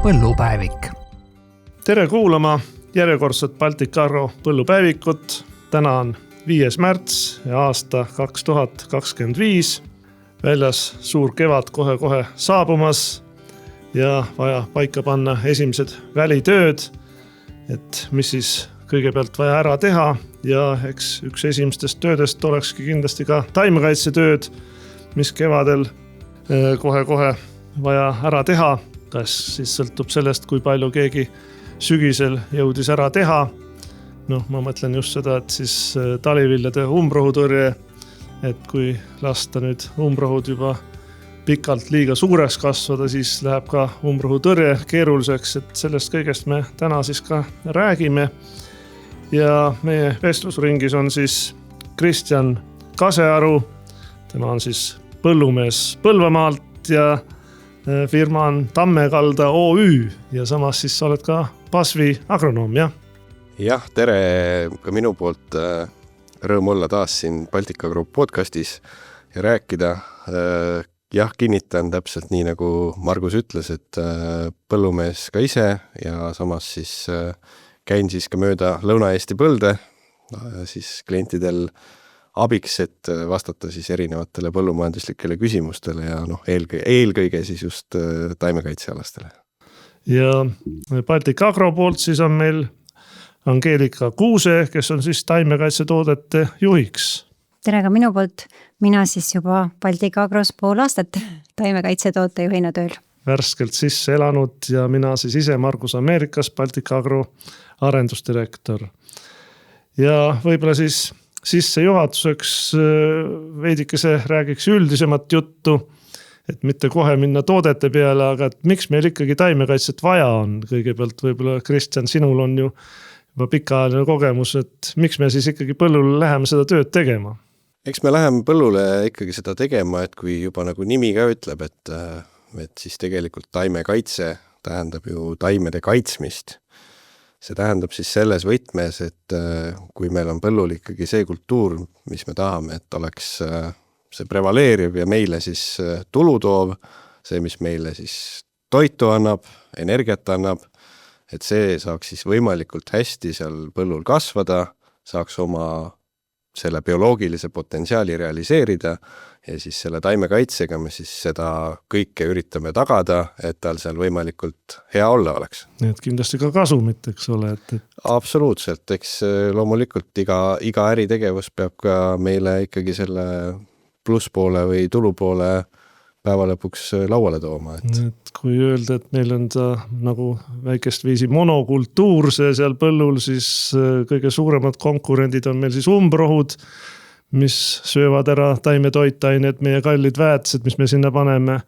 põllupäevik. Tere kuulama järjekordset Baltic Agro põllupäevikut. Täna on 5. märts ja aasta 2025. Väljas suur kevad kohe saabumas ja vaja paika panna esimesed välitööd, et mis siis kõigepealt vaja ära teha. Ja eks üks esimestest töödest olekski kindlasti ka taimekaitsetööd, mis kevadel kohe vaja ära teha. Kas siis sõltub sellest, kui palju keegi sügisel jõudis ära teha. Ma mõtlen just seda, et siis taliviljade umbrohutõrje, et kui lasta nüüd umbrohud juba pikalt liiga suureks kasvada, siis läheb ka umbrohutõrje keeruliseks, et sellest kõigest me täna siis ka räägime. Ja meie vestlusringis on siis Kristjan Kasearu, tema on siis põllumees Põlvamaalt ja firma on Tammekalda OÜ ja samas siis oled ka Pasvi agronoom, jah? Jah, tere ka minu poolt. Rõõm olla taas siin Baltic Agro podcastis ja rääkida. Jah, kinnitan täpselt nii, nagu Margus ütles, et põllumees ka ise ja samas siis käin siis ka mööda Lõuna-Eesti põlde siis klientidel abiks, et vastata siis erinevatele põllumajanduslikele küsimustele ja eelkõige siis just taimekaitsealastele. Ja Baltic Agro poolt siis on meil Angeelika Kuuse, kes on siis taimekaitsetoodete juhiks. Tere ka minu poolt. Mina siis juba Baltic Agros pool aastat taimekaitsetoote juhina tööl. Värskelt sisse elanud ja mina siis ise Margus Ameerikas, Baltic Agro arendusdirektor. Ja võib-olla siis sissejuhatuseks veidikese räägiks üldisemat juttu, et mitte kohe minna toodete peale, aga et miks meil ikkagi taimekaitset vaja on. Kõigepealt võib-olla Kristjan, sinul on ju juba pikaajaline kogemus, et miks me siis ikkagi põllule läheme seda tööd tegema? Eks me läheme põllule ikkagi seda tegema, et kui juba nagu nimi ka ütleb, et siis tegelikult taimekaitse tähendab ju taimede kaitsmist. See tähendab siis selles võtmes, et kui meil on põllul ikkagi see kultuur, mis me tahame, et oleks see prevaleeriv ja meile siis tulu toov, see, mis meile siis toitu annab, energiat annab, et see saaks siis võimalikult hästi seal põllul kasvada, saaks oma selle bioloogilise potentsiaali realiseerida ja siis selle taimekaitsega me siis seda kõike üritame tagada, et tal seal võimalikult hea olla oleks. Nii et kindlasti ka kasumit, eks ole? Absoluutselt, eks loomulikult iga äritegevus peab ka meile ikkagi selle plusspoole või tulupoole päeva lõpuks lauale tooma. Et kui öelda, et meil on ta nagu väikest viisi monokultuur seal põllul, siis kõige suuremad konkurendid on meil siis umbrohud, mis söövad ära taimetoitained, meie kallid väetised, mis me sinna paneme.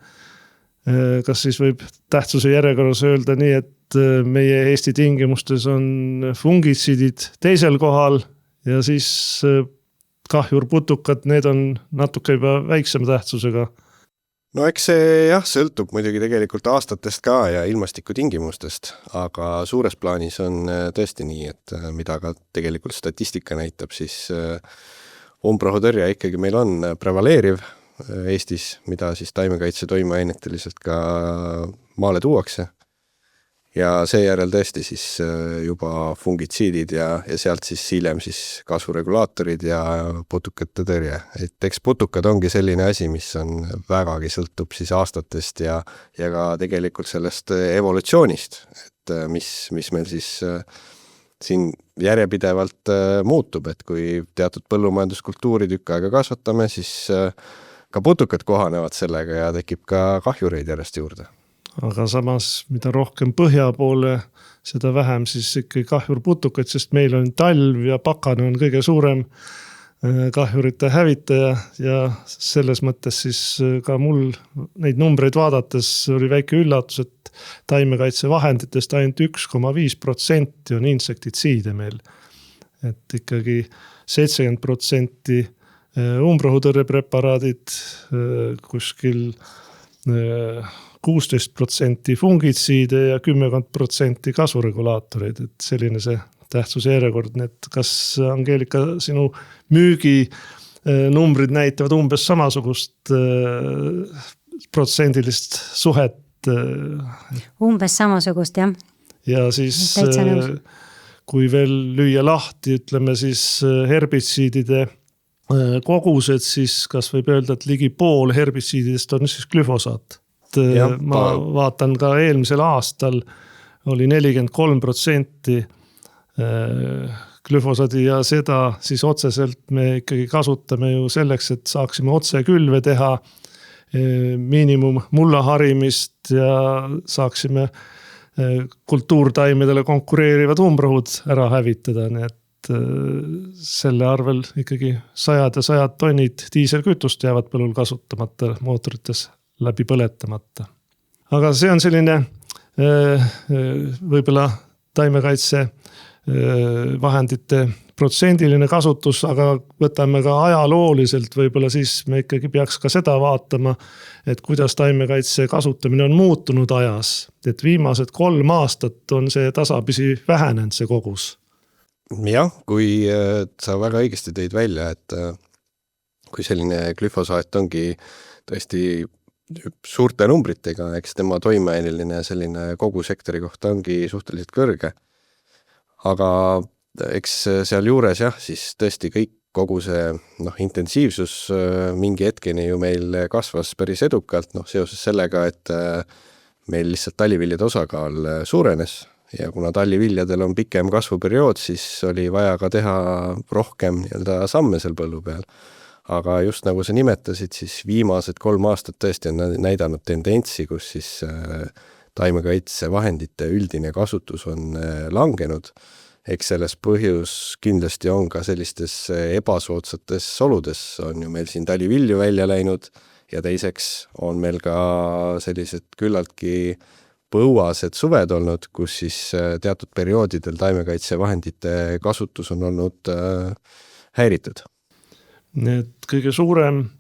Kas siis võib tähtsuse järjekorras öelda nii, et meie Eesti tingimustes on fungitsiidid teisel kohal ja siis kahjurputukad, need on natuke juba väiksema tähtsusega. No eks see jah, sõltub muidugi tegelikult aastatest ka ja ilmastiku tingimustest, aga suures plaanis on tõesti nii, et mida ka tegelikult statistika näitab, siis umbrohutõrje ikkagi meil on prevaleeriv Eestis, mida siis taimekaitse toimeaineteliselt ka maale tuuakse. Ja seejärel tõesti siis juba fungitsiidid ja sealt siis hiljem siis kasvuregulaatorid ja putukate tõrje. Et eks putukad ongi selline asi, mis on vägagi sõltub siis aastatest ja ka tegelikult sellest evolutsioonist, et mis meil siis siin järjepidevalt muutub, et kui teatud põllumajanduskultuuri tükk aega kasvatame, siis ka putukad kohanevad sellega ja tekib ka kahjureid järjest juurde. Aga samas, mida rohkem põhja poole, seda vähem siis ikkagi kahjurputukaid, sest meil on talv ja pakane on kõige suurem kahjurite hävitaja ja selles mõttes siis ka mul neid numbreid vaadates oli väike üllatus, et taimekaitsevahenditest ainult 1,5% on insektitsiide meil. Et ikkagi 70% umbrohutõrjepreparaadid, kuskil 16% fungitsiide ja 10% kasvuregulaatoreid, et selline see tähtsuse järjekord. Kas Angeelika, sinu müügi numbrid näitavad umbes samasugust protsendilist suhet Umbes samasugust, jah. Ja siis Täitsa nõus. kui veel lüüa lahti, ütleme siis herbitsiidide kogused, siis kas võib öelda, et ligi pool herbitsiididest on siis glüfosaat. Ma vaatan ka eelmisel aastal oli 43% glüfosaadi ja seda siis otseselt me ikkagi kasutame ju selleks, et saaksime otse külve teha, miinimum mullaharimist ja saaksime kultuurtaimedele konkureerivad umbrohud ära hävitada, nii et selle arvel ikkagi sajad ja sajad tonnid diiselkütust jäävad põllul kasutamata, mootorites läbi põletamata. Aga see on selline võib-olla taimekaitse vahendite protsendiline kasutus, aga võtame ka ajalooliselt, võib-olla siis me ikkagi peaks ka seda vaatama, et kuidas taimekaitse kasutamine on muutunud ajas. Et viimased 3 aastat on see tasapisi vähenenud see kogus. Jah, kui sa väga õigesti tõid välja, et kui selline glüfosaat ongi tõesti suurte numbritega, eks tema toimeaineline selline kogu sektori kohta ongi suhteliselt kõrge. Aga eks seal juures jah, siis tõesti kogu see intensiivsus mingi hetkeni ju meil kasvas päris edukalt, seoses sellega, et meil lihtsalt talliviljade osakaal suurenes ja kuna talliviljadel on pikem kasvuperiood, siis oli vaja ka teha rohkem samme seal põllu peal. Aga just nagu sa nimetasid, siis viimased 3 aastat tõesti on näidanud tendentsi, kus siis taimekaitsevahendite üldine kasutus on langenud. Eks selles põhjus kindlasti on ka sellistes ebasoodsates oludes on ju meil siin talivilju välja läinud ja teiseks on meil ka sellised küllaltki põuased suved olnud, kus siis teatud perioodidel taimekaitsevahendite kasutus on olnud häiritud. Nii et kõige suurem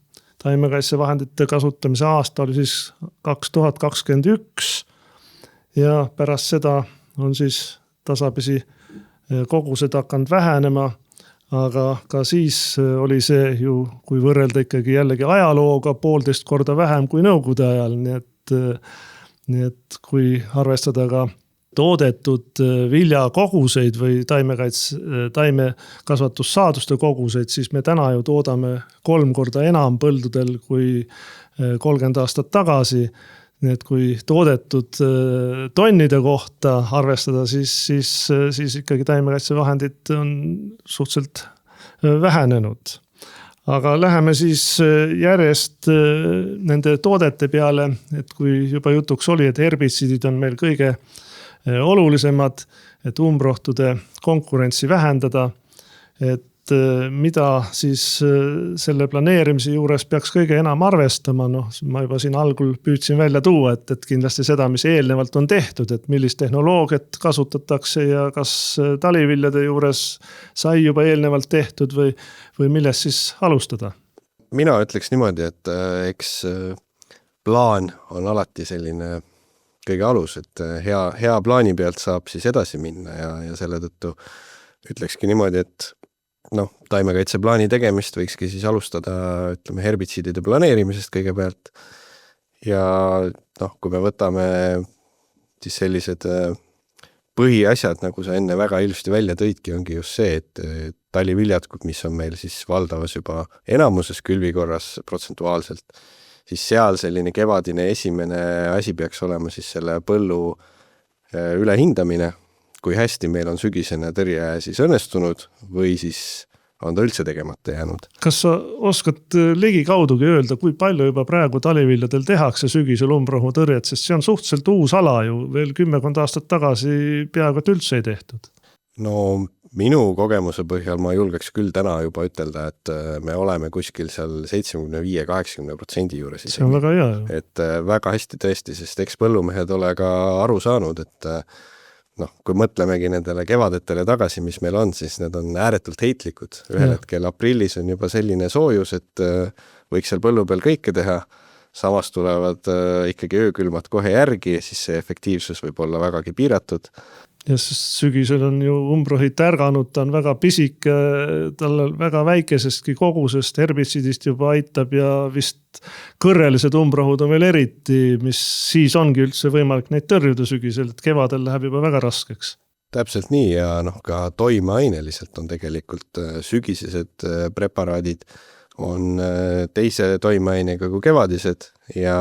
taimekaitsevahendite kasutamise aasta oli siis 2021 ja pärast seda on siis tasapisi kogused hakanud vähenema, aga ka siis oli see ju, kui võrrelda ikkagi jällegi ajalooga 1,5 korda vähem kui nõukogude ajal, nii et kui arvestada ka toodetud viljakoguseid või taimekasvatussaaduste koguseid, siis me täna ju toodame 3 korda enam põldudel kui 30 aastat tagasi. Nii et kui toodetud tonnide kohta arvestada, siis ikkagi taimekaitsevahendid on suhteliselt vähenenud. Aga läheme siis järjest nende toodete peale, et kui juba jutuks oli, et herbitsiidid on meil kõige olulisemad, et umbrohtude konkurentsi vähendada, et mida siis selle planeerimise juures peaks kõige enam arvestama. Ma juba siin algul püüdsin välja tuua, et kindlasti seda, mis eelnevalt on tehtud, et millist tehnoloogiat kasutatakse ja kas taliviljade juures sai juba eelnevalt tehtud või millest siis alustada? Mina ütleks niimoodi, et eks plaan on alati selline kõige alus, et hea plaani pealt saab siis edasi minna ja selle tõttu ütlekski niimoodi, et taimekaitseplaani tegemist võikski siis alustada, ütleme, herbitsiidide planeerimisest kõigepealt. Ja kui me võtame siis sellised põhiasjad, nagu sa enne väga ilusti välja tõidki, ongi just see, et taliviljad, mis on meil siis valdavas juba enamuses külvikorras protsentuaalselt, siis seal selline kevadine esimene asi peaks olema siis selle põllu ülehindamine, kui hästi meil on sügisene tõrje siis õnnestunud või siis on ta üldse tegemata jäänud. Kas sa oskad ligi kaudugi öelda, kui palju juba praegu taliviljadel tehakse sügisel umbrohu tõrjet, sest see on suhteliselt uus ala ju, veel 10 aastat tagasi peaaegu et üldse ei tehtud? Minu kogemuse põhjal ma julgeks küll täna juba ütelda, et me oleme kuskil seal 75-80% juures. See on väga hea ju. Et väga hästi tõesti, sest eks põllumehed ole ka aru saanud, et kui mõtlemegi nendele kevadetele tagasi, mis meil on, siis need on ääretult heitlikud. Ühel hetkel aprillis on juba selline soojus, et võiks seal põllu peal kõike teha. Samas tulevad ikkagi öökülmad kohe järgi, siis see efektiivsus võib olla vägagi piiratud. Ja sügisel on ju umbrohi tärganud, ta on väga pisike, talle väga väikesestki kogusest herbitsiidist juba aitab ja vist kõrrelised umbrohud on veel eriti, mis siis ongi üldse võimalik neid tõrjuda sügisel, et kevadel läheb juba väga raskeks. Täpselt nii ja ka toimeaineliselt on tegelikult sügisesed preparaadid on teise toimeainega kui kevadised ja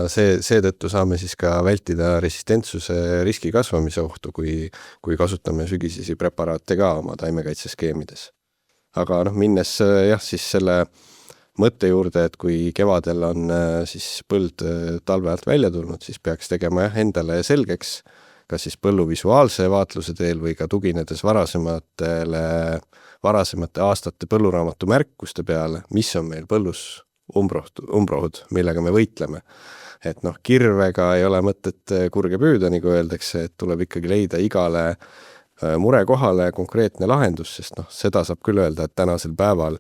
seetõttu saame siis ka vältida resistentsuse riski kasvamise ohtu, kui kasutame sügisesi preparaate ka oma taimekaitseskeemides. Aga minnes siis selle mõtte juurde, et kui kevadel on siis põld talve alt välja tulnud, siis peaks tegema endale selgeks, kas siis põllu visuaalse vaatluse teel või ka tuginedes varasemate aastate põlluraamatu märkuste peale, mis on meil põllus umbrohud, millega me võitleme. Et kirvega ei ole mõtet kurge püüda, nagu öeldakse, et tuleb ikkagi leida igale murekohale konkreetne lahendus, sest seda saab küll öelda, et tänasel päeval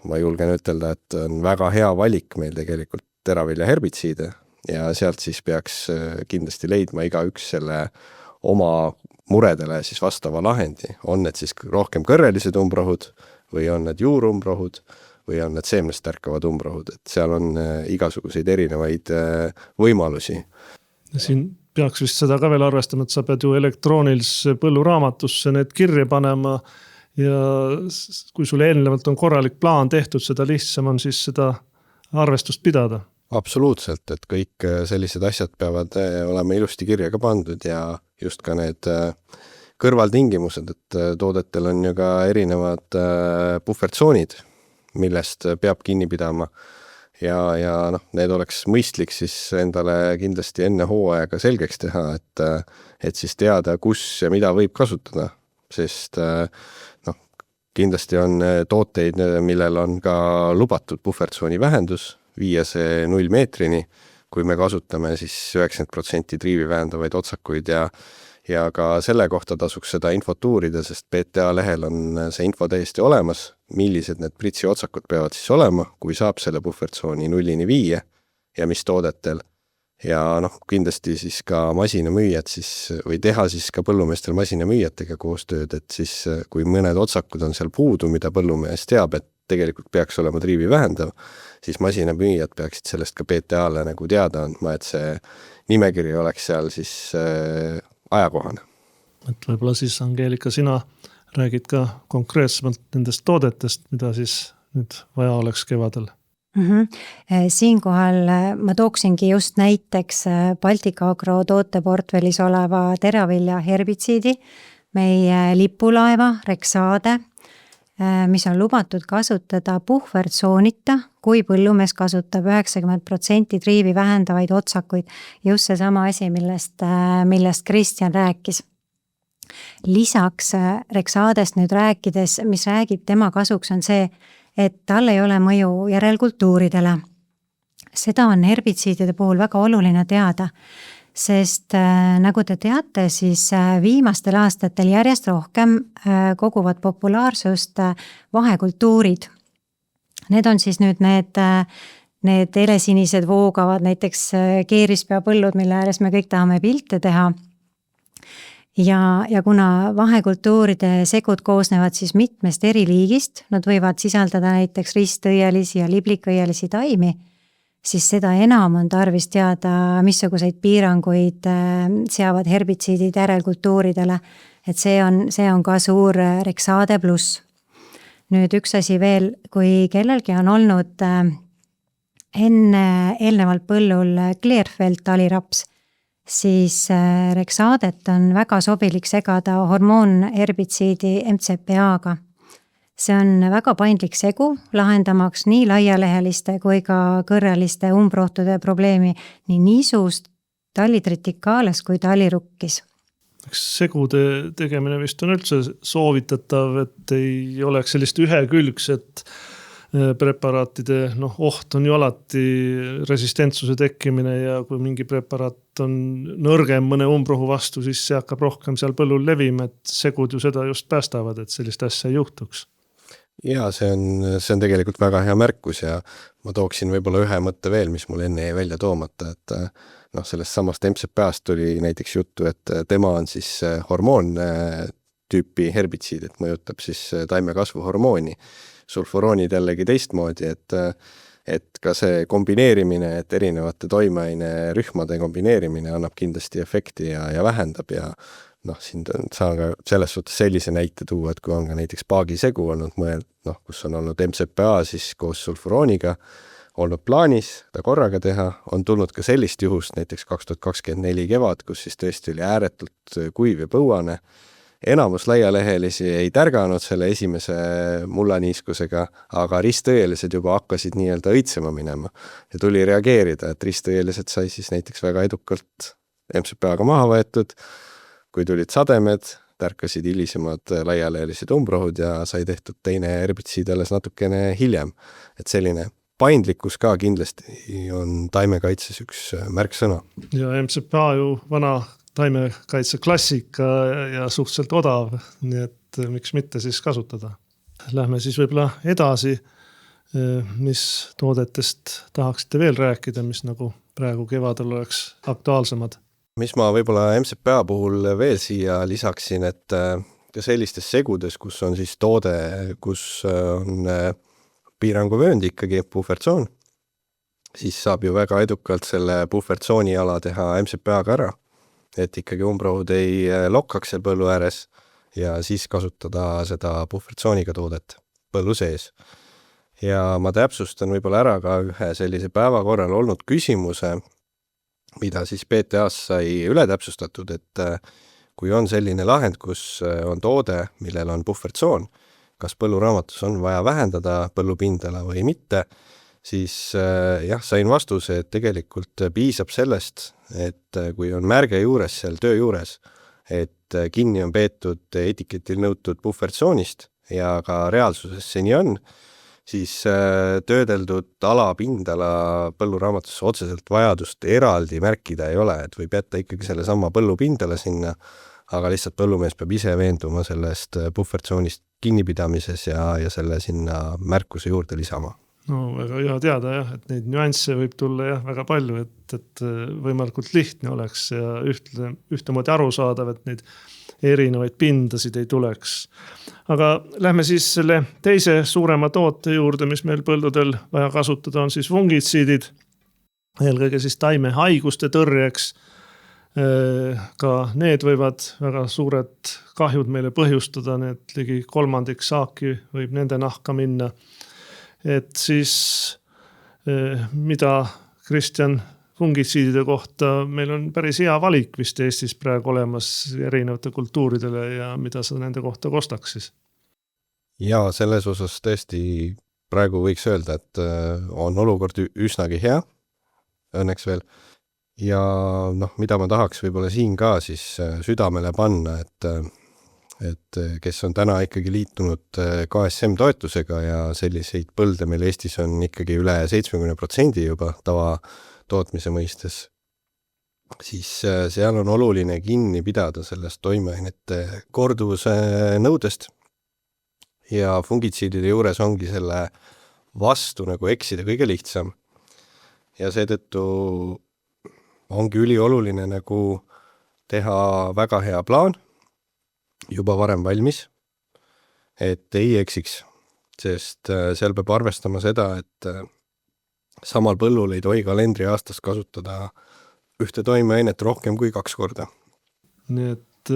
ma julgen ütelda, et on väga hea valik meil tegelikult teravilja herbitsiide ja sealt siis peaks kindlasti leidma igaüks selle oma muredele siis vastava lahendi. On need siis rohkem kõrrelised umbrohud või on need juurumbrohud või on need seemnest tärkavad umbrohud, et seal on igasuguseid erinevaid võimalusi. Siin peaks vist seda ka veel arvestama, et sa pead ju elektroonilisse põlluraamatusse need kirja panema ja kui sul eelnevalt on korralik plaan tehtud, seda lihtsam on siis seda arvestust pidada. Absoluutselt, et kõik sellised asjad peavad olema ilusti kirja ka pandud ja just ka need kõrvaltingimused, et toodetel on ju ka erinevad puhvertsoonid, millest peab kinni pidama ja need oleks mõistlik siis endale kindlasti enne hooaega selgeks teha, et siis teada, kus ja mida võib kasutada, sest kindlasti on tooteid, millel on ka lubatud puhvertsooni vähendus, viia see 0 meetrini, kui me kasutame siis 90% triivi vähendavaid otsakuid ja ka selle kohta tasuks seda infot uurida, sest PTA lehel on see info täiesti olemas, millised need pritsi otsakud peavad siis olema, kui saab selle puhvertsooni 0-ni viia ja mis toodetel. Ja kindlasti siis ka masinamüüjad siis, või teha siis ka põllumeestel masinamüüjatega koostööd, et siis kui mõned otsakud on seal puudu, mida põllumees teab, et tegelikult peaks olema triivi vähendav, siis masinamüüjad peaksid sellest ka PTA-le nagu teada andma, et see nimekiri oleks seal siis ajakohane. Et võib-olla siis, Angeelika, sina räägid ka konkreetsemalt nendest toodetest, mida siis nüüd vaja oleks kevadel. Siinkohal ma tooksingi just näiteks Baltika Agro tooteportfellis oleva teravilja herbitsiidi, meie lipulaeva Rexade, mis on lubatud kasutada puhvertsoonita, kui põllumees kasutab 90% triivi vähendavaid otsakuid. Just see sama asi, millest Kristjan rääkis. Lisaks Rexadest nüüd rääkides, mis räägib tema kasuks, on see, et tal ei ole mõju järelkultuuridele. Seda on herbitsiidide puhul väga oluline teada, sest nagu te teate, siis viimastel aastatel järjest rohkem koguvad populaarsust vahekultuurid. Need on siis nüüd need helesinised voogavad, näiteks keerispea-põllud, mille ääres me kõik tahame pilte teha. Ja kuna vahekultuuride segud koosnevad siis mitmest eri liigist, nad võivad sisaldada näiteks ristõielisi ja liblikõielisi taimi, siis seda enam on tarvis teada, missuguseid piiranguid seavad herbitsiidid järelkultuuridele, et see on ka suur Rexade pluss. Nüüd üks asi veel, kui kellelgi on olnud eelnevalt põllul Clearfelt taliraps, siis Rexadet on väga sobilik segada hormoonherbitsiidi MCPA-ga. See on väga paindlik segu, lahendamaks nii laialeheliste kui ka kõrreliste umbrohtude probleemi nii niisust, tallitritikaalas kui tallirukkis. Segude tegemine vist on üldse soovitatav, et ei oleks sellist ühekülgset preparaatide, oht on ju alati resistentsuse tekkimine ja kui mingi preparaat on nõrgem mõne umbrohu vastu, siis see hakkab rohkem seal põllul levima, et segud ju seda just päästavad, et sellist asja ei juhtuks. Ja see on tegelikult väga hea märkus ja ma tooksin võib-olla ühe mõtte veel, mis mul enne jäi välja toomata, et sellest samast MCPA-st tuli näiteks juttu, et tema on siis hormoon tüüpi herbitsiid, et mõjutab siis taime kasvuhormooni. Sulfuroonid jällegi teistmoodi, et ka see kombineerimine, et erinevate toimeaine rühmade kombineerimine annab kindlasti efekti ja vähendab ja siin saan ka selles suhtes sellise näite tuua, et kui on ka näiteks paagisegu olnud kus on olnud MCPA siis koos sulfurooniga olnud plaanis ta korraga teha, on tulnud ka sellist juhust näiteks 2024 kevad, kus siis tõesti oli ääretult kuiv ja põuane. Enamus laialehelisi ei tärganud selle esimese mullaniiskusega, aga risttõelised juba hakkasid nii-öelda õitsema minema ja tuli reageerida, et risttõelised sai siis näiteks väga edukalt MCPA-ga maha võetud. Kui tulid sademed, tärkasid hilisemad laialehelised umbrohud ja sai tehtud teine herbitsiid alles natukene hiljem. Et selline paindlikkus ka kindlasti on taimekaitses üks märksõna. Ja MCPA ju vana taimekaitse klassika ja suhteliselt odav, nii et miks mitte siis kasutada. Lähme siis võib-olla edasi, mis toodetest tahaksite veel rääkida, mis nagu praegu kevadel oleks aktuaalsemad. Mis ma võib-olla MCPA puhul veel siia lisaksin, et ka sellistes segudes, kus on siis toode, kus on piiranguvöönd ikkagi puhvertsoon, siis saab ju väga edukalt selle puhvertsooni ala teha MCPA-ga ära, et ikkagi umbrohud ei lokkaks seal põllu ääres ja siis kasutada seda puhvertsooniga toodet põllu sees. Ja ma täpsustan võib-olla ära ka ühe sellise päevakorral olnud küsimuse, mida siis PTA-s sai üle täpsustatud, et kui on selline lahend, kus on toode, millel on puhvertsoon, kas põlluraamatus on vaja vähendada põllupindala või mitte, siis sain vastuse, et tegelikult piisab sellest, et kui on märge juures seal töö juures, et kinni on peetud etiketil nõutud puhvertsoonist ja ka reaalsuses see nii on, siis töödeldud alapindala põlluraamatus otseselt vajadust eraldi märkida ei ole, et võib jätta ikkagi selle sama põllupindala sinna, aga lihtsalt põllumees peab ise veenduma sellest puhvertsoonist kinnipidamises ja selle sinna märkuse juurde lisama. No väga hea teada jah, et neid nüansse võib tulla jah väga palju, et võimalikult lihtne oleks ja ühtemoodi arusaadav, et neid erinevaid pindasid ei tuleks. Aga lähme siis selle teise suurema toote juurde, mis meil põldudel vaja kasutada, on siis fungitsiidid, eelkõige siis taimehaiguste tõrjeks. Ka need võivad väga suured kahjud meile põhjustada, need ligi 1/3 saaki võib nende nahka minna. Et siis mida Kristjan fungitsiidide kohta, meil on päris hea valik vist Eestis praegu olemas erinevate kultuuridele ja mida sa nende kohta kostaks siis? Ja selles osas tõesti praegu võiks öelda, et on olukord üsnagi hea, õnneks veel. Ja mida ma tahaks võib-olla siin ka siis südamele panna, et kes on täna ikkagi liitunud KSM toetusega ja selliseid põlde meil Eestis on ikkagi üle 70% juba tava tootmise mõistes, siis seal on oluline kinni pidada sellest toimeainete korduvuse nõudest ja fungitsiidide juures ongi selle vastu nagu eksida kõige lihtsam. Ja seetõttu ongi ülioluline nagu teha väga hea plaan, juba varem valmis, et ei eksiks, sest seal peab arvestama seda, et samal põllul ei tohi kalendriaastas kasutada ühte toimeainet rohkem kui 2 korda. Nii et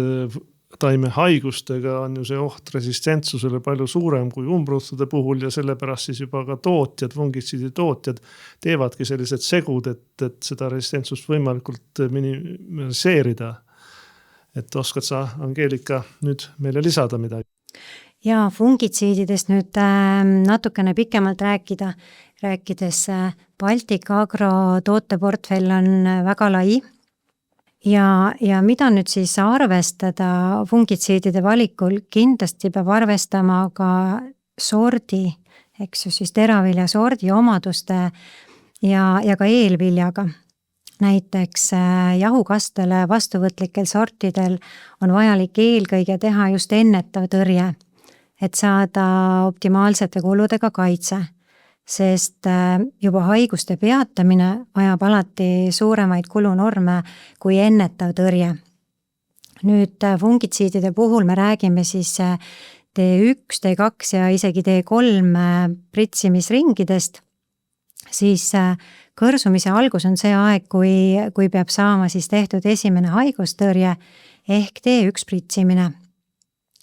taimehaigustega on ju see oht resistentsusele palju suurem kui umbruhtude puhul ja sellepärast siis juba ka tootjad, fungitsiidi tootjad teevadki sellised segud, et seda resistentsust võimalikult minimiseerida. Et oskad sa, Angeelika, nüüd meile lisada midagi? Ja fungitsiididest nüüd natukene pikemalt rääkides Baltic Agro tooteportfell on väga lai ja mida nüüd siis arvestada fungitsiidide valikul, kindlasti peab arvestama ka sordi, eks ju, siis teravilja sordi omaduste ja ka eelviljaga. Näiteks jahukastele vastuvõtlikel sortidel on vajalik eelkõige teha just ennetav tõrje, et saada optimaalsete kuludega kaitse. sest juba haiguste peatamine vajab alati suuremaid kulunorme kui ennetav tõrje. Nüüd fungitsiidide puhul me räägime siis D1, D2 ja isegi D3 pritsimisringidest, siis kõrsumise algus on see aeg, kui peab saama siis tehtud esimene haigustõrje ehk D1 pritsimine.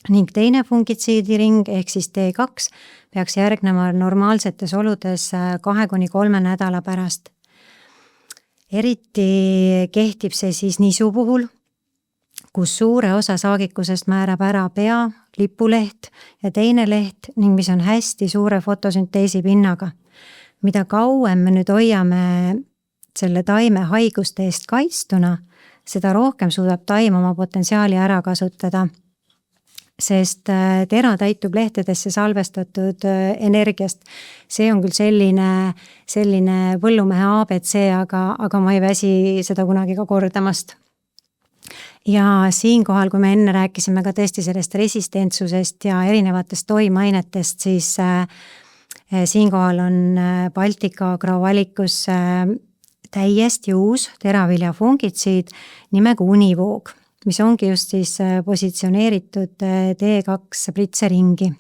Ning teine fungitsiidiring ehk siis D2 peaks järgnema normaalsetes oludes 2-3 nädala pärast. Eriti kehtib see siis nisu puhul, kus suure osa saagikusest määrab ära pea, lipuleht ja teine leht ning mis on hästi suure fotosünteesi pinnaga. Mida kauem me nüüd hoiame selle taime haiguste eest kaitstuna, seda rohkem suudab taim oma potentsiaali ära kasutada, sest tera täitub lehtedesse salvestatud energiast. See on küll selline põllumehe ABC, aga ma ei väsi seda kunagi ka kordamast. Ja siinkohal, kui me enne rääkisime ka tõesti sellest resistentsusest ja erinevatest toimainetest, siis siinkohal on Baltika Agro valikus täiesti uus teravilja fungitsiid nimega Univoog, mis ongi just siis positsioneeritud D2 pritseringi.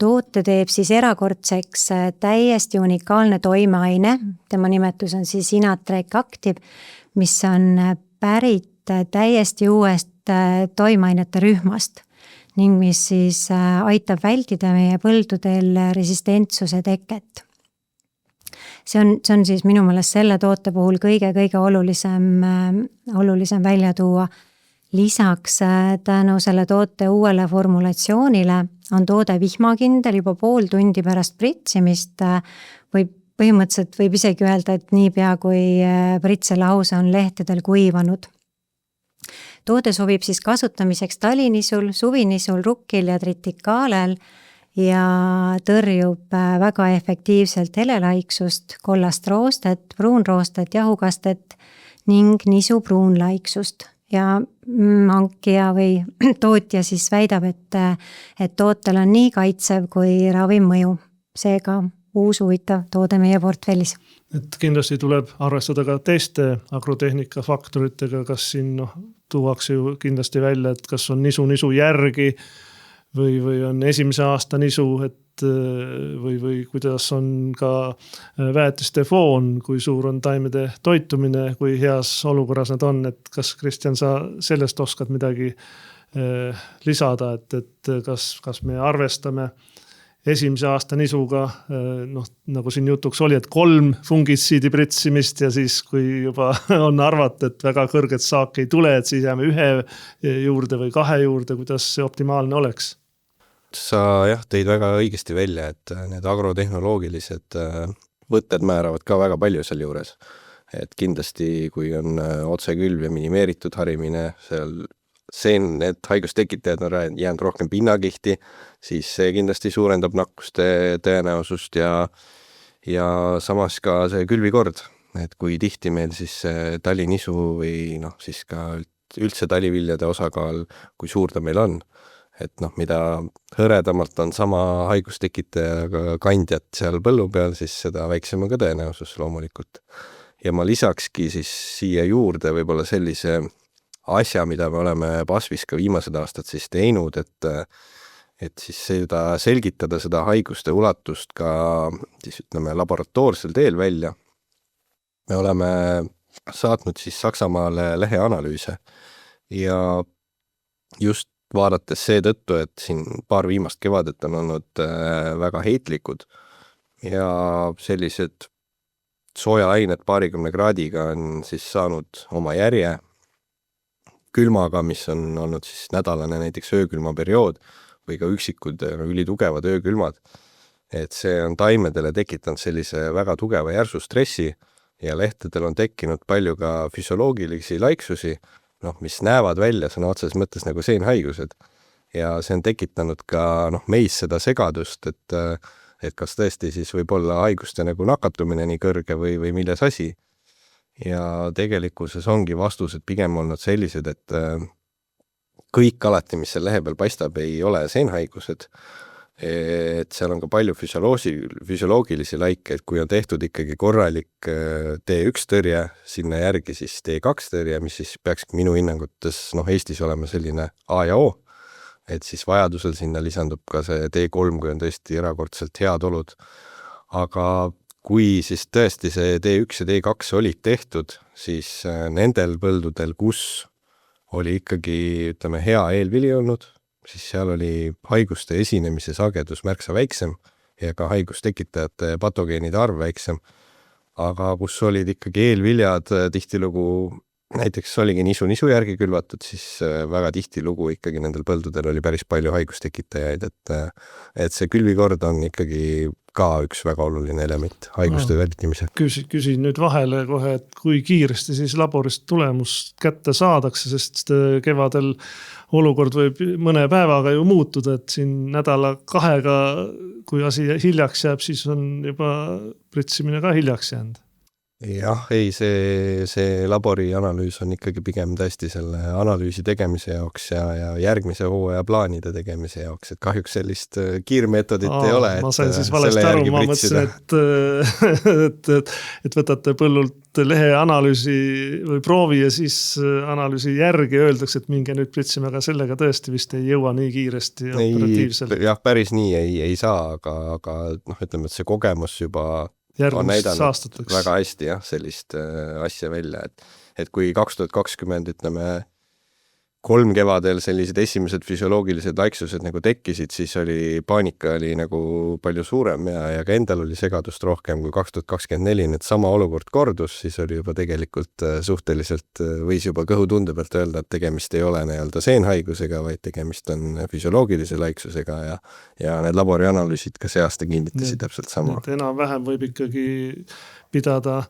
Toote teeb siis erakordseks täiesti unikaalne toimeaine, tema nimetus on siis Inatrek Active, mis on pärit täiesti uuest toimeainete rühmast ning mis siis aitab vältida meie põldudel resistentsuse teket. See on siis minu meelest selle toote puhul kõige olulisem välja tuua. Lisaks tänu selle toote uuele formulatsioonile on toode vihmakindel juba pool tundi pärast pritsimist või põhimõtteliselt võib isegi öelda, et niipea kui pritselause on lehtedel kuivanud. Toode sobib siis kasutamiseks talinisul, suvinisul, rukkil ja tritikaalel ja tõrjub väga efektiivselt helelaiksust, kollast roostet, pruunroostet, jahukastet ning nisu pruunlaiksust. Ja hankija või tootja siis väidab, et tootel on nii kaitsev kui ravim mõju. Seega uus huvitav toode meie portfellis. Et kindlasti tuleb arvestada ka teiste agrotehnika faktoritega, kas siin tuuakse ju kindlasti välja, et kas on nisu järgi või on esimese aasta nisu, või kuidas on ka väetiste foon, kui suur on taimede toitumine, kui heas olukorras nad on, et kas Kristjan, sa sellest oskad midagi lisada, et kas me arvestame esimese aasta nisuga, nagu siin jutuks oli, et 3 fungitsiidi pritsimist ja siis, kui juba on arvata, et väga kõrget saaki ei tule, et siis jääme 1 juurde või 2 juurde, kuidas see optimaalne oleks? Sa tõid väga õigesti välja, et need agrotehnoloogilised võtted määravad ka väga palju seal juures. Et kindlasti, kui on otsekülv ja minimeeritud harimine, need haigustekitajad on jäänud rohkem pinnakihti, siis see kindlasti suurendab nakkuste tõenäosust ja samas ka see külvikord, et kui tihti meil siis talinisu või siis ka üldse taliviljade osakaal, kui suur ta meil on, et mida hõredamalt on sama haigustekitajaga kandjat seal põllu peal, siis seda väiksema ka tõenäosus loomulikult. Ja ma lisakski siis siia juurde võib-olla sellise asja, mida me oleme Pasvis ka viimased aastad siis teinud, et siis seda selgitada seda haiguste ulatust ka siis laboratoorsel teel välja. Me oleme saatnud siis Saksamaale leheanalüüse ja just vaadates seetõttu, et siin paar viimast kevadet on olnud väga heitlikud ja sellised soojaained 20 kraadiga on siis saanud oma järje külmaga, mis on olnud siis nädalane näiteks öökülmaperiood või ka üksikud ülitugevad öökülmad. Et see on taimedele tekitanud sellise väga tugeva järsu stressi ja lehtedel on tekkinud palju ka füsioloogilisi laiksusi, mis näevad välja sõna otseses mõttes nagu seenhaigused. Ja see on tekitanud ka meis seda segadust, et kas tõesti siis võib olla haiguste nagu nakatumine nii kõrge või milles asi. Ja tegelikkuses ongi vastused pigem olnud sellised, et kõik alati, mis seal lehe peal paistab, ei ole seenhaigused, et seal on ka palju füsioloogilisi laike, et kui on tehtud ikkagi korralik T1 tõrje, sinna järgi siis T2 tõrje, mis siis peaks minu hinnangutes Eestis olema selline A ja O, et siis vajadusel sinna lisandub ka see T3, kui on tõesti erakordselt head olud. Aga kui siis tõesti see T1 ja T2 olid tehtud, siis nendel põldudel, kus oli ikkagi, ütleme, hea eelvili olnud, siis seal oli haiguste esinemise sagedus märksa väiksem ja ka haigustekitajate patogeenide arv väiksem. Aga kus olid ikkagi eelviljad tihtilugu, näiteks oligi nisu järgi külvatud, siis väga tihtilugu ikkagi nendel põldudel oli päris palju haigustekitajaid, et see külvikord on ikkagi ka üks väga oluline element haiguste vältimisel. Küsin nüüd vahele kohe, et kui kiiresti siis laborist tulemust kätte saadakse, sest kevadel olukord võib mõne päevaga ju muutuda, et siin nädala 2-ga, kui asi hiljaks jääb, siis on juba pritsimine ka hiljaks jäänud. Jah, ei, see labori analüüs on ikkagi pigem tõesti selle analüüsi tegemise jaoks ja järgmise hooaja plaanide tegemise jaoks, et kahjuks sellist kiirmeetodit ei ole. Ma sain siis valesti aru, ma mõtlesin, et võtate põllult lehe analüüsi või proovi ja siis analüüsi järgi öeldakse, et minge nüüd pritsime, aga sellega tõesti vist ei jõua nii kiiresti ja operatiivselt. Jah, päris nii ei saa, aga ütleme, et see kogemus juba on näidanud väga hästi sellist asja välja, et kui 2020, ütleme, 3 kevadel sellised esimesed füsioloogilised laiksused nagu tekkisid, siis paanika oli nagu palju suurem ja ka endal oli segadust rohkem kui 2024, et sama olukord kordus, siis oli juba tegelikult suhteliselt, võis juba kõhutunde pealt öelda, et tegemist ei ole nii-öelda seenhaigusega, vaid tegemist on füsioloogilise laiksusega ja need laborianalüüsid ka see aasta kinnitasid täpselt sama. Enam-vähem võib ikkagi pidada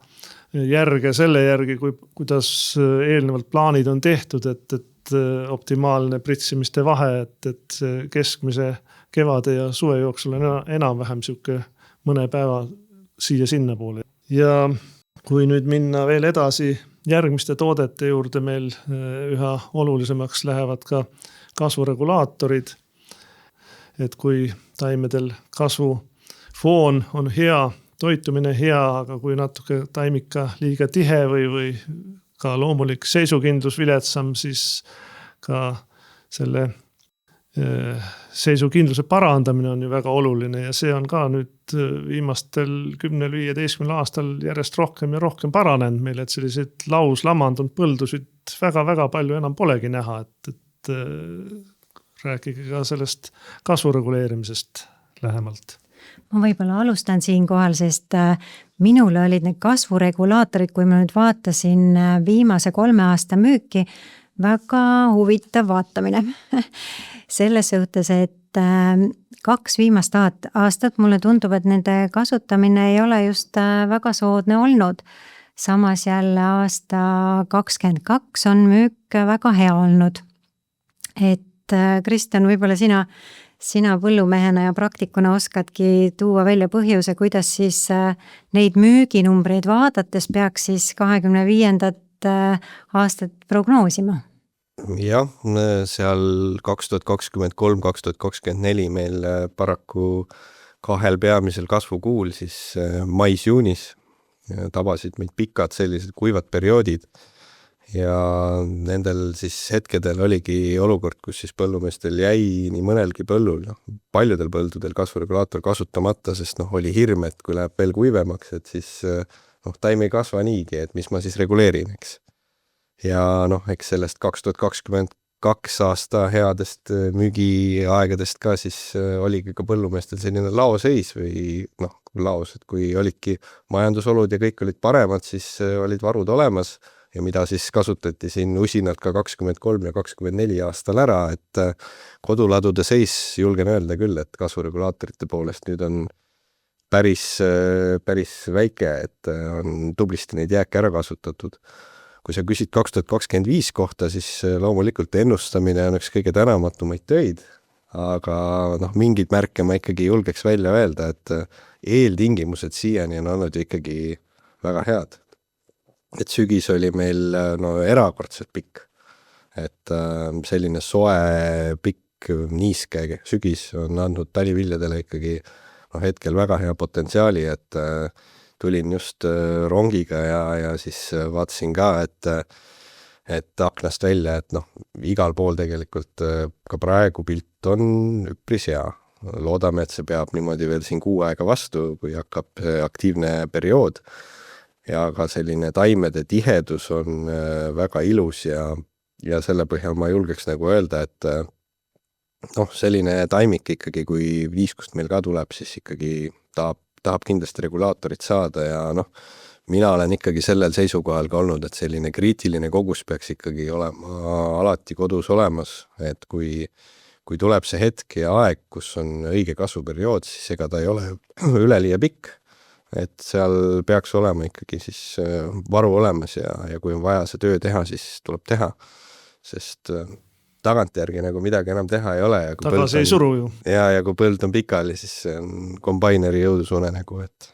järge selle järgi, kuidas eelnevalt plaanid on tehtud, et optimaalne pritsimiste vahe, et keskmise kevade ja suve jooksul on enam-vähem siuke mõne päeva siia sinna poole. Ja kui nüüd minna veel edasi järgmiste toodete juurde, meil üha olulisemaks lähevad ka kasvuregulaatorid. Et kui taimedel kasvufoon on hea, toitumine hea, aga kui natuke taimika liiga tihe või ka loomulik seisukindlus viletsam, siis ka selle seisukindluse parandamine on ju väga oluline ja see on ka nüüd viimastel 10-15 aastal järjest rohkem ja rohkem paranenud meil, et selliseid lauslamandunud põldusid väga-väga palju enam polegi näha, et rääkige ka sellest kasvureguleerimisest lähemalt. Ma võib-olla alustan siin kohal, sest minule olid need kasvuregulaatorid, kui ma nüüd vaatasin viimase 3 aasta müüki, väga huvitav vaatamine. Selles suhtes, et 2 viimast aastat mulle tundub, et nende kasutamine ei ole just väga soodne olnud. Samas jälle aasta 2022 on müük väga hea olnud. Et Kristjan, võib-olla sina põllumehena ja praktikuna oskadki tuua välja põhjuse, kuidas siis neid müüginumbreid vaadates peaks siis 25. aastat prognoosima? Jah, seal 2023-2024 meil paraku 2 peamisel kasvukuul, siis mais-juunis tabasid meid pikad sellised kuivad perioodid. Ja nendel siis hetkedel oligi olukord, kus siis põllumeestel jäi nii mõnelgi põllul, paljudel põldudel kasvuregulaator kasutamata, sest oli hirm, et kui läheb veel kuivemaks, et siis taim ei kasva niigi, et mis ma siis reguleerin, eks. Ja eks sellest 2022 aasta headest müügiaegadest ka siis oligi ka põllumeestel selline laoseis või laos, et kui olidki majandusolud ja kõik olid paremad, siis olid varud olemas. Ja mida siis kasutati siin usinalt ka 23 ja 24 aastal ära, et koduladude seis julgen öelda küll, et kasvuregulaatorite poolest nüüd on päris väike, et on tublisti neid jääke ära kasutatud. Kui sa küsid 2025 kohta, siis loomulikult ennustamine on üks kõige tänamatumaid töid, aga mingid märke ma ikkagi julgeks välja öelda, et eeltingimused siiani on olnud ikkagi väga head. Et sügis oli meil erakordselt pikk, et selline soe pikk pikk niiske sügis on andnud taliviljadele ikkagi hetkel väga hea potentsiaali, et tulin just rongiga ja siis vaatasin ka, et aknast välja, et igal pool tegelikult ka praegu pilt on üpris hea. Loodame, et see peab niimoodi veel siin 6 aega vastu, kui hakkab aktiivne periood. Ja ka selline taimede tihedus on väga ilus ja selle põhjal ma julgeks nagu öelda, et selline taimik ikkagi, kui viiskust meil ka tuleb, siis ikkagi tahab kindlasti regulaatorit saada ja mina olen ikkagi sellel seisukohal ka olnud, et selline kriitiline kogus peaks ikkagi olema alati kodus olemas, et kui tuleb see hetk ja aeg, kus on õige kasvuperiood, siis ega ta ei ole üleliia pikk, et seal peaks olema ikkagi siis varu olemas ja kui on vaja see töö teha, siis tuleb teha, sest tagantjärgi nagu midagi enam teha ei ole. Ja tagasi ei suru ju. Ja kui põld on pikali, siis see on kombaineri jõudusune nagu, et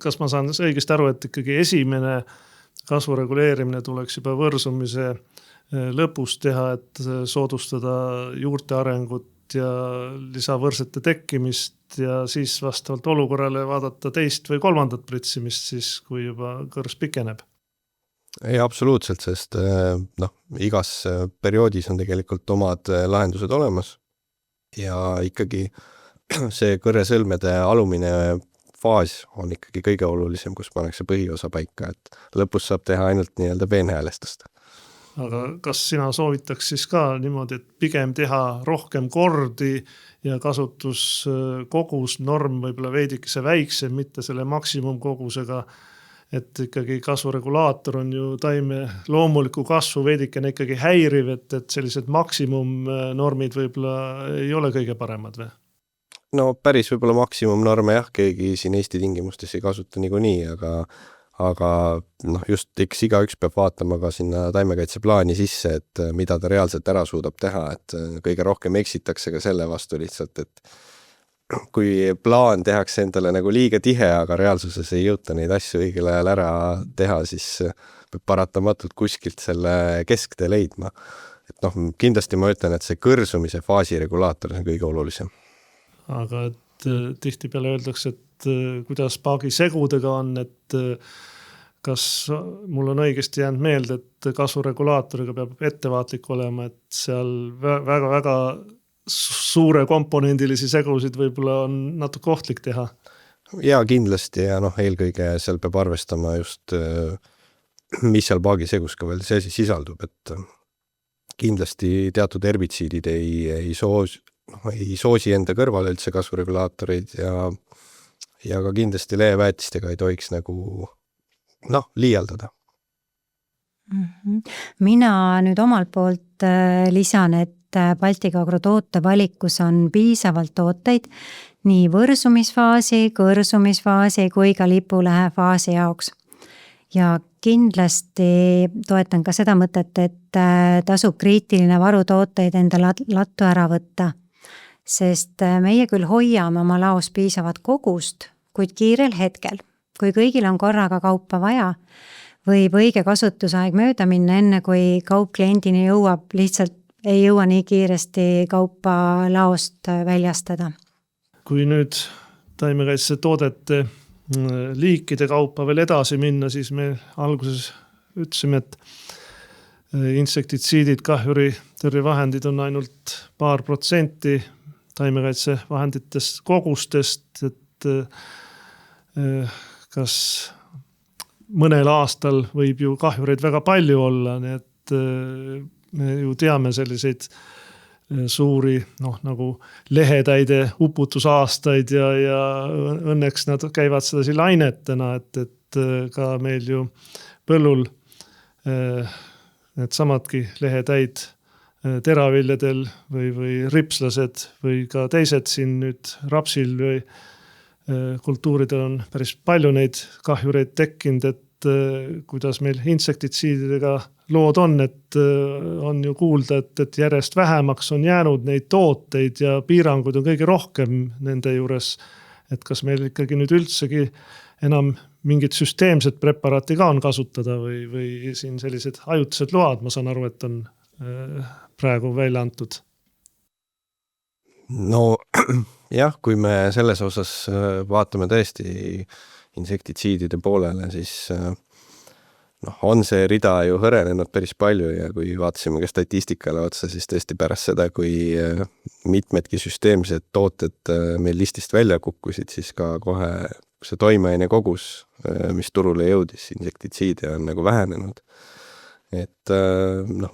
kas ma saan õigesti aru, et ikkagi esimene kasvu reguleerimine tuleks juba võrsumise lõpus teha, et soodustada juurte arengut ja lisavõrsete tekkimist ja siis vastavalt olukorrale vaadata teist või kolmandat pritsimist siis, kui juba kõrs pikeneb? Ei, absoluutselt, sest igas perioodis on tegelikult omad lahendused olemas ja ikkagi see kõrresõlmede alumine faas on ikkagi kõige olulisem, kus pannakse põhiosa paika, et lõpus saab teha ainult nii-öelda peenhäälestust. Aga kas sina soovitaks siis ka niimoodi, et pigem teha rohkem kordi ja kasutuskogus norm võib-olla veidikese väiksem, mitte selle maksimumkogusega, et ikkagi kasvuregulaator on ju taime loomuliku kasvu veidikene ikkagi häiriv, et sellised maksimumnormid võib-olla ei ole kõige paremad või? No päris võib-olla maksimumnorme jah, keegi siin Eesti tingimustes ei kasuta niikuinii, aga just eks igaüks peab vaatama ka sinna taimekaitseplaani sisse, et mida ta reaalselt ära suudab teha, et kõige rohkem eksitakse ka selle vastu lihtsalt, et kui plaan tehakse endale nagu liiga tihe, aga reaalsuses ei jõuta neid asju õigel ajal ära teha, siis peab paratamatult kuskilt selle kesktee leidma. Et kindlasti ma ütlen, et see kõrsumise faasi regulaator on kõige olulisem. Aga et tihti peale öeldakse, et kuidas paagisegudega on, et kas mul on õigesti jäänud meelde, et kasvuregulaatoriga peab ettevaatlik olema, et seal väga-väga suure komponendilisi segusid võib-olla on natuke ohtlik teha? Ja kindlasti ja eelkõige seal peab arvestama just, mis seal paagisegus ka veel see sisaldub, et kindlasti teatud herbitsiidid ei soosi enda kõrvale üldse kasvuregulaatoreid ja ka kindlasti leeväetistega ei tohiks nagu liialdada. Mina nüüd omalt poolt lisan, et Baltika Agro toote valikus on piisavalt tooteid nii võrsumisfaasi, kõrsumisfaasi kui ka lipulehe faasi jaoks. Ja kindlasti toetan ka seda mõtet, et tasub kriitiline varutooteid enda lattu ära võtta, sest meie küll hoiame oma laos piisavat kogust, kuid kiirel hetkel, kui kõigil on korraga kaupa vaja, võib õige kasutusaeg mööda minna enne, kui kaup kliendini jõuab, lihtsalt ei jõua nii kiiresti kaupa laost väljastada. Kui nüüd taimekaitse toodete liikide kaupa veel edasi minna, siis me alguses ütlesime, et insektitsiidid, kahjuritõrjevahendid on ainult paar protsenti taimekaitsevahenditest kogustest, et kas mõnel aastal võib ju kahjureid väga palju olla, nii et me ju teame selliseid suuri nagu lehetäide uputusaastaid ja õnneks nad käivad sedasi lainetena, et ka meil ju põllul need samadki lehetäid teraviljadel või ripslased või ka teised siin nüüd rapsil või kultuuridel on päris palju neid kahjureid tekkinud, et kuidas meil insektitsiididega lood on, et on ju kuulda, et järjest vähemaks on jäänud neid tooteid ja piiranguid on kõige rohkem nende juures, et kas meil ikkagi nüüd üldsegi enam mingit süsteemset preparaati ka on kasutada või siin sellised ajutised load, ma saan aru, et on praegu välja antud? No jah, kui me selles osas vaatame tõesti insektitsiidide poolele, siis on see rida ju hõrenenud päris palju ja kui vaatasime ka statistikale otsa, siis tõesti pärast seda, kui mitmedki süsteemsed tooted meil listist välja kukkusid, siis ka kohe see toimeaine kogus, mis turule jõudis, insektitsiide on nagu vähenenud. Et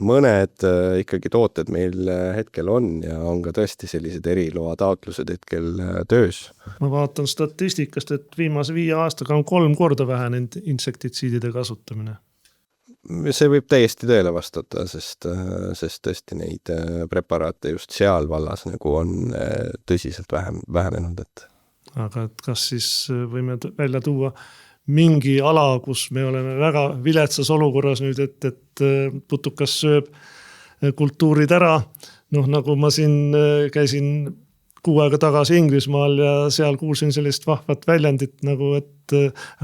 mõned ikkagi tooted meil hetkel on ja on ka tõesti sellised eriloa taotlused hetkel töös. Ma vaatan statistikast, et viimase 5 aastaga on 3 korda vähenenud insektitsiidide kasutamine. See võib täiesti tõele vastata, sest tõesti neid preparaate just seal vallas nagu on tõsiselt vähenenud. Aga et kas siis võime välja tuua mingi ala, kus me oleme väga viletsas olukorras nüüd, et putukas sööb kultuurid ära. Nagu ma siin käisin 6 aega tagasi Inglismaal ja seal kuulsin sellist vahvat väljendit nagu, et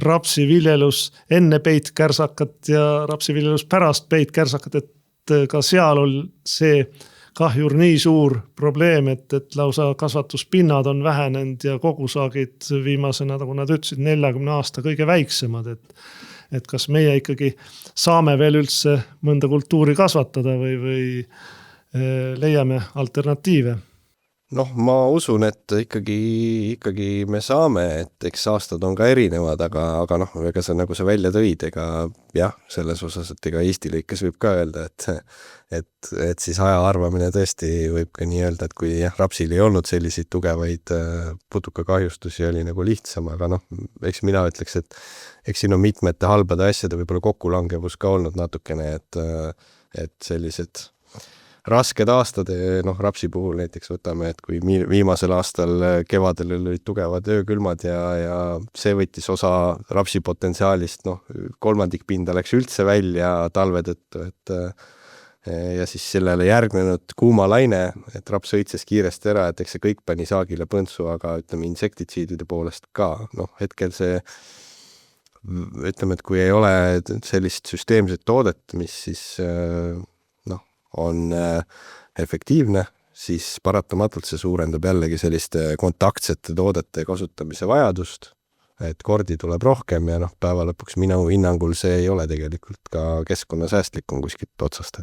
rapsiviljelus enne peitkäärsakat ja rapsiviljelus pärast peitkäärsakat, et ka seal on see kahjur nii suur probleem, et lausa kasvatuspinnad on vähenenud ja kogusaagid viimasena, nagu nad ütlesid, 40 aasta kõige väiksemad. Et kas meie ikkagi saame veel üldse mõnda kultuuri kasvatada või leiame alternatiive? Ma usun, et ikkagi me saame, et eks aastad on ka erinevad, aga ega sa nagu sa välja tõid, ega jah, selles osas, et ega Eesti lõikes võib ka öelda, et siis aja arvamine tõesti võib ka nii öelda, et kui rapsil ei olnud selliseid tugevaid putukakahjustusi, oli nagu lihtsam, aga eks mina ütleks, et eks siin on mitmete halbade asjade võib-olla kokkulangevus ka olnud natukene, et sellised rasked aastad, rapsi puhul näiteks võtame, et kui viimasel aastal kevadel olid tugevad öökülmad ja see võttis osa rapsi potentsiaalist, 1/3 pinda läks üldse välja talve tõttu, ja siis sellele järgnenud kuumalaine, et raps õitses kiiresti ära, et eks see kõik pani saagile põntsu, aga ütleme insektitsiidide poolest ka, hetkel see ütleme, et kui ei ole sellist süsteemset toodet, mis siis on efektiivne, siis paratamatult see suurendab jällegi selliste kontaktsete toodete kasutamise vajadust, et kordi tuleb rohkem ja päeva lõpuks minu hinnangul see ei ole tegelikult ka keskkonnasäästlikum kuskilt otsast.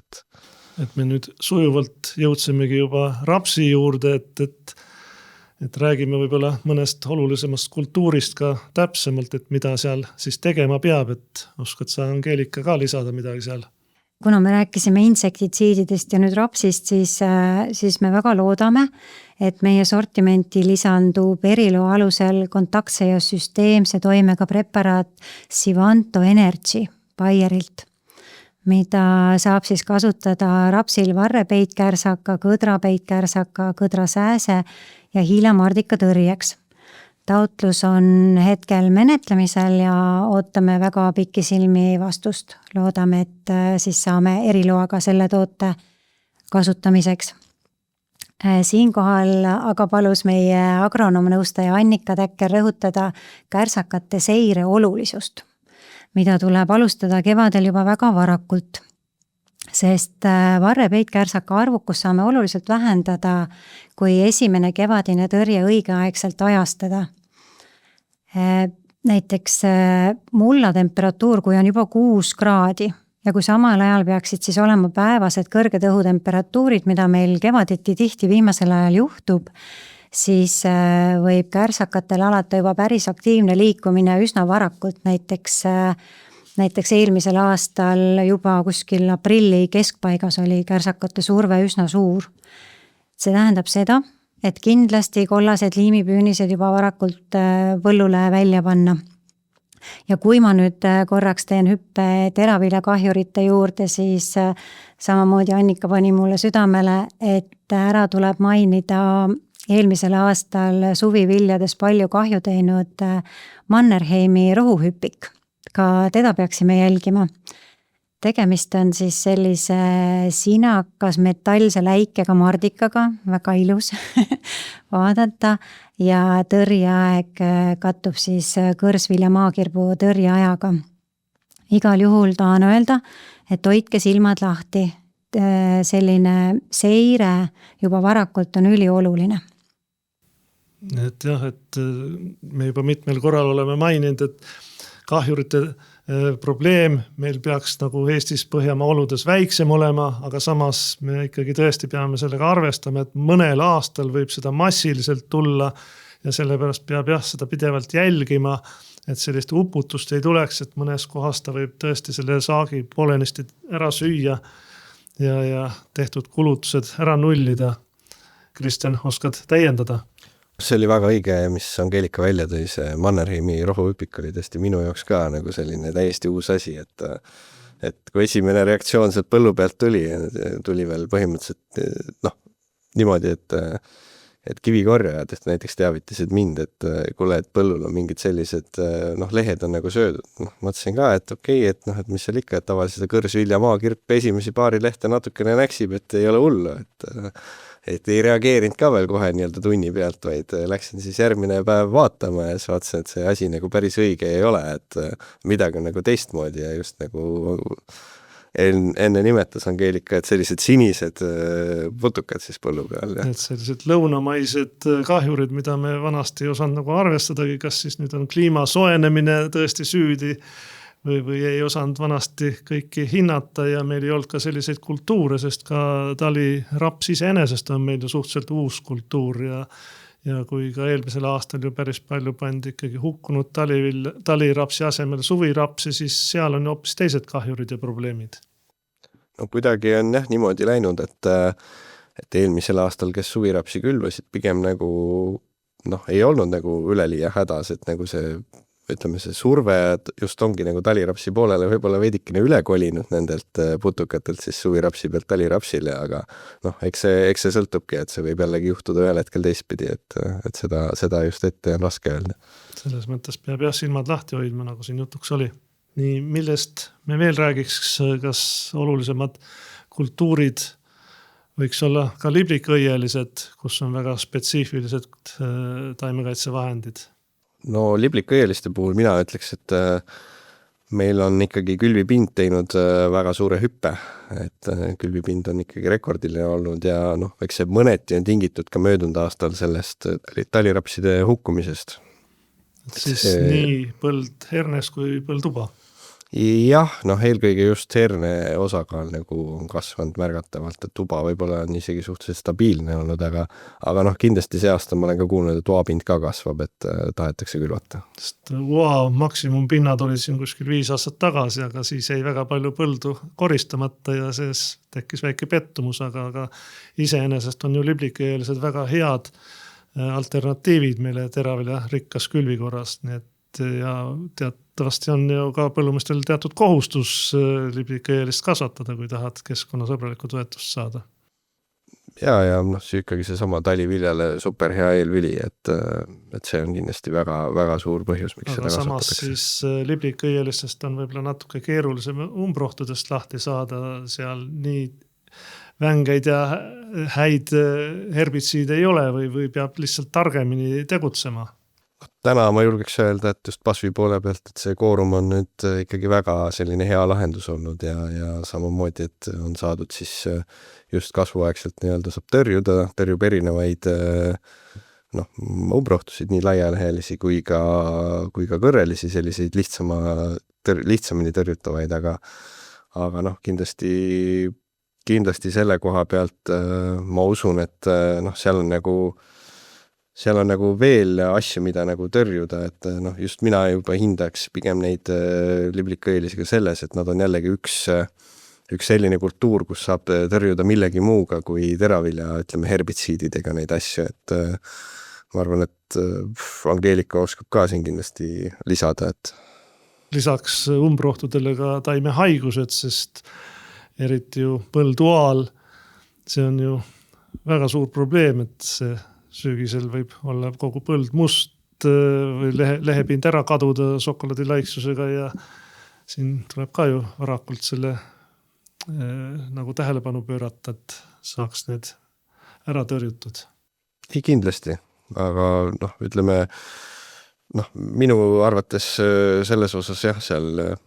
Et me nüüd sujuvalt jõudsemegi juba rapsi juurde, et räägime võib-olla mõnest olulisemast kultuurist ka täpsemalt, et mida seal siis tegema peab, et oskad sa, Angeelika, ka lisada midagi seal? Kuna me rääkisime insektitsiididest ja nüüd rapsist, siis me väga loodame, et meie sortimenti lisandub eriloa alusel kontaktse ja süsteemse toimega preparaat Sivanto Energy Bayerilt, mida saab siis kasutada rapsil varrepeitkärsaka, kõdrapeitkärsaka, kõdrasääse ja hiilamardika tõrjeks. Taotlus on hetkel menetlemisel ja ootame väga pikisilmi vastust. Loodame, et siis saame eriloaga selle toote kasutamiseks. Siinkohal aga palus meie agronoomnõustaja Annika Täkker rõhutada kärsakate seire olulisust, mida tuleb alustada kevadel juba väga varakult. Sest varrepeitkärsaka arvukus saame oluliselt vähendada, kui esimene kevadine tõrje õigeaegselt ajastada. Näiteks mulla temperatuur, kui on juba 6 kraadi ja kui samal ajal peaksid siis olema päevased kõrged õhutemperatuurid, mida meil kevaditi tihti viimasel ajal juhtub, siis võib kärsakatel alata juba päris aktiivne liikumine üsna varakult, näiteks eelmisel aastal juba kuskil aprilli keskpaigas oli kärsakate surve üsna suur. See tähendab seda, et kindlasti kollased liimipüünised juba varakult põllule välja panna. Ja kui ma nüüd korraks teen hüppe teraviljakahjurite juurde, siis samamoodi Annika pani mulle südamele, et ära tuleb mainida eelmisel aastal suviviljades palju kahju teinud Mannerheimi rohuhüpik. Ka teda peaksime jälgima. Tegemist on siis sellise sinakas metallse läikega mardikaga, väga ilus vaadata ja tõrjeaeg kattub siis kõrsvilja maakirbu tõrjeajaga. Igal juhul tahan öelda, et hoidke silmad lahti. selline seire juba varakult on ülioluline. Et jah, et me juba mitmel korral oleme maininud, et kahjurite probleem meil peaks nagu Eestis Põhjamaa oludes väiksem olema, aga samas me ikkagi tõesti peame sellega arvestama, et mõnel aastal võib seda massiliselt tulla ja sellepärast peab jah seda pidevalt jälgima, et sellist uputust ei tuleks, et mõnes kohas ta võib tõesti selle saagi poolenisti ära süüa ja tehtud kulutused ära nullida. Kristjan, oskad täiendada? See oli väga õige, mis Angeelika välja tõi, see Mannerheimi rohuhüpik oli tõesti minu jaoks ka nagu selline täiesti uus asi, et kui esimene reaktsioon sealt põllu pealt tuli veel põhimõtteliselt niimoodi, et kivikorjajad näiteks teavitasid mind, et kuule, et põllul on mingid sellised lehed on nagu söödud. Mõtlesin ka, et okei, et mis seal ikka, et tavaliselt kõrsvilja maakirp esimesi paari lehte natukene näksib, et ei ole hullu, et ei reageerinud ka veel kohe nii-öelda tunni pealt, vaid läksin siis järgmine päev vaatama ja siis vaatasin, et see asi nagu päris õige ei ole, et midagi on nagu teistmoodi ja just nagu enne nimetas Angeelika, et sellised sinised putukad siis põllu peal. Ja. Et sellised lõunamaised kahjurid, mida me vanasti ei osanud nagu arvestadagi, kas siis nüüd on kliima soojenemine tõesti süüdi või ei osanud vanasti kõiki hinnata ja meil ei olnud ka selliseid kultuure, sest ka taliraps iseenesest on meil ju suhteliselt uus kultuur ja kui ka eelmisel aastal ju päris palju pandi ikkagi hukkunud talirapsi asemel suvirapsi, siis seal on ju hoopis teised kahjurid ja probleemid. No kuidagi on jah niimoodi läinud, et eelmisel aastal, kes suvirapsi külvasid, pigem nagu ei olnud nagu üleliia hädas, et nagu see surve just ongi nagu talirapsi poolele võib-olla veidikene üle kolinud nendelt putukatelt siis suvirapsi pealt talirapsile, aga eks see sõltubki, et see võib jällegi juhtuda ühel hetkel teistpidi, et seda just ette on raske öelda. Selles mõttes peab jah silmad lahti hoidma, nagu siin jutuks oli. Nii, millest me veel räägiks, kas olulisemad kultuurid võiks olla ka liblikõielised, kus on väga spetsiifilised taimekaitsevahendid? No liblikõieliste puhul mina ütleks, et meil on ikkagi külvipind teinud väga suure hüppe, et külvipind on ikkagi rekordiline olnud ja eks see mõneti on tingitud ka möödunud aastal sellest talirapside hukkumisest. Et siis nii põld hernes kui põlduba? Jah, eelkõige just herne osakaal nagu on kasvanud märgatavalt, et tuba võib-olla on isegi suhteliselt stabiilne olnud, aga kindlasti see aasta ma olen ka kuulnud, et oapind ka kasvab, et tahetakse külvata. Sest maksimumpinnad oli siin kuskil 5 aastat tagasi, aga siis jäi väga palju põldu koristamata ja sees tekkis väike pettumus, aga iseenesest on ju liblikõielised väga head alternatiivid meile teravilja rikkas külvikorrast, nii et ja teatavasti on ju ka põllumeestel teatud kohustus liblikõielist kasvatada, kui tahad keskkonnasõbralikku toetust saada. Ja see ikkagi see sama taliviljale super hea eelvili, et see on kindlasti väga, väga suur põhjus, miks aga seda samas kasvatatakse. siis liblikõielistest on võib-olla natuke keerulisem umbrohtudest lahti saada, seal nii vängeid ja häid herbitsiide ei ole või peab lihtsalt targemini tegutsema. Täna ma julgeks öelda, et just pasvi poole pealt, et see koorum on nüüd ikkagi väga selline hea lahendus olnud ja samamoodi, et on saadud siis just kasvuaegselt nii-öelda saab tõrjub erinevaid umbrohtusid, nii laialehelisi kui ka kõrrelisi, selliseid lihtsamini tõrjutavaid, aga kindlasti selle koha pealt ma usun, et seal on nagu veel asju, mida nagu tõrjuda, et just mina juba hindaks pigem neid liblikõielisi ka selles, et nad on jällegi üks selline kultuur, kus saab tõrjuda millegi muuga kui teravilja, herbitsiididega neid asju, et ma arvan, et Angeelika oskab ka siin kindlasti lisada, et lisaks umbrohtudele ka taimehaigused, sest eriti ju põlduaal, see on ju väga suur probleem, et see söögisel võib olla kogu põld must või lehepind ära kaduda šokolaadilaiksusega ja siin tuleb ka ju varakult selle nagu tähelepanu pöörata, et saaks need ära tõrjutud. Kindlasti, aga minu arvates selles osas jah, seal et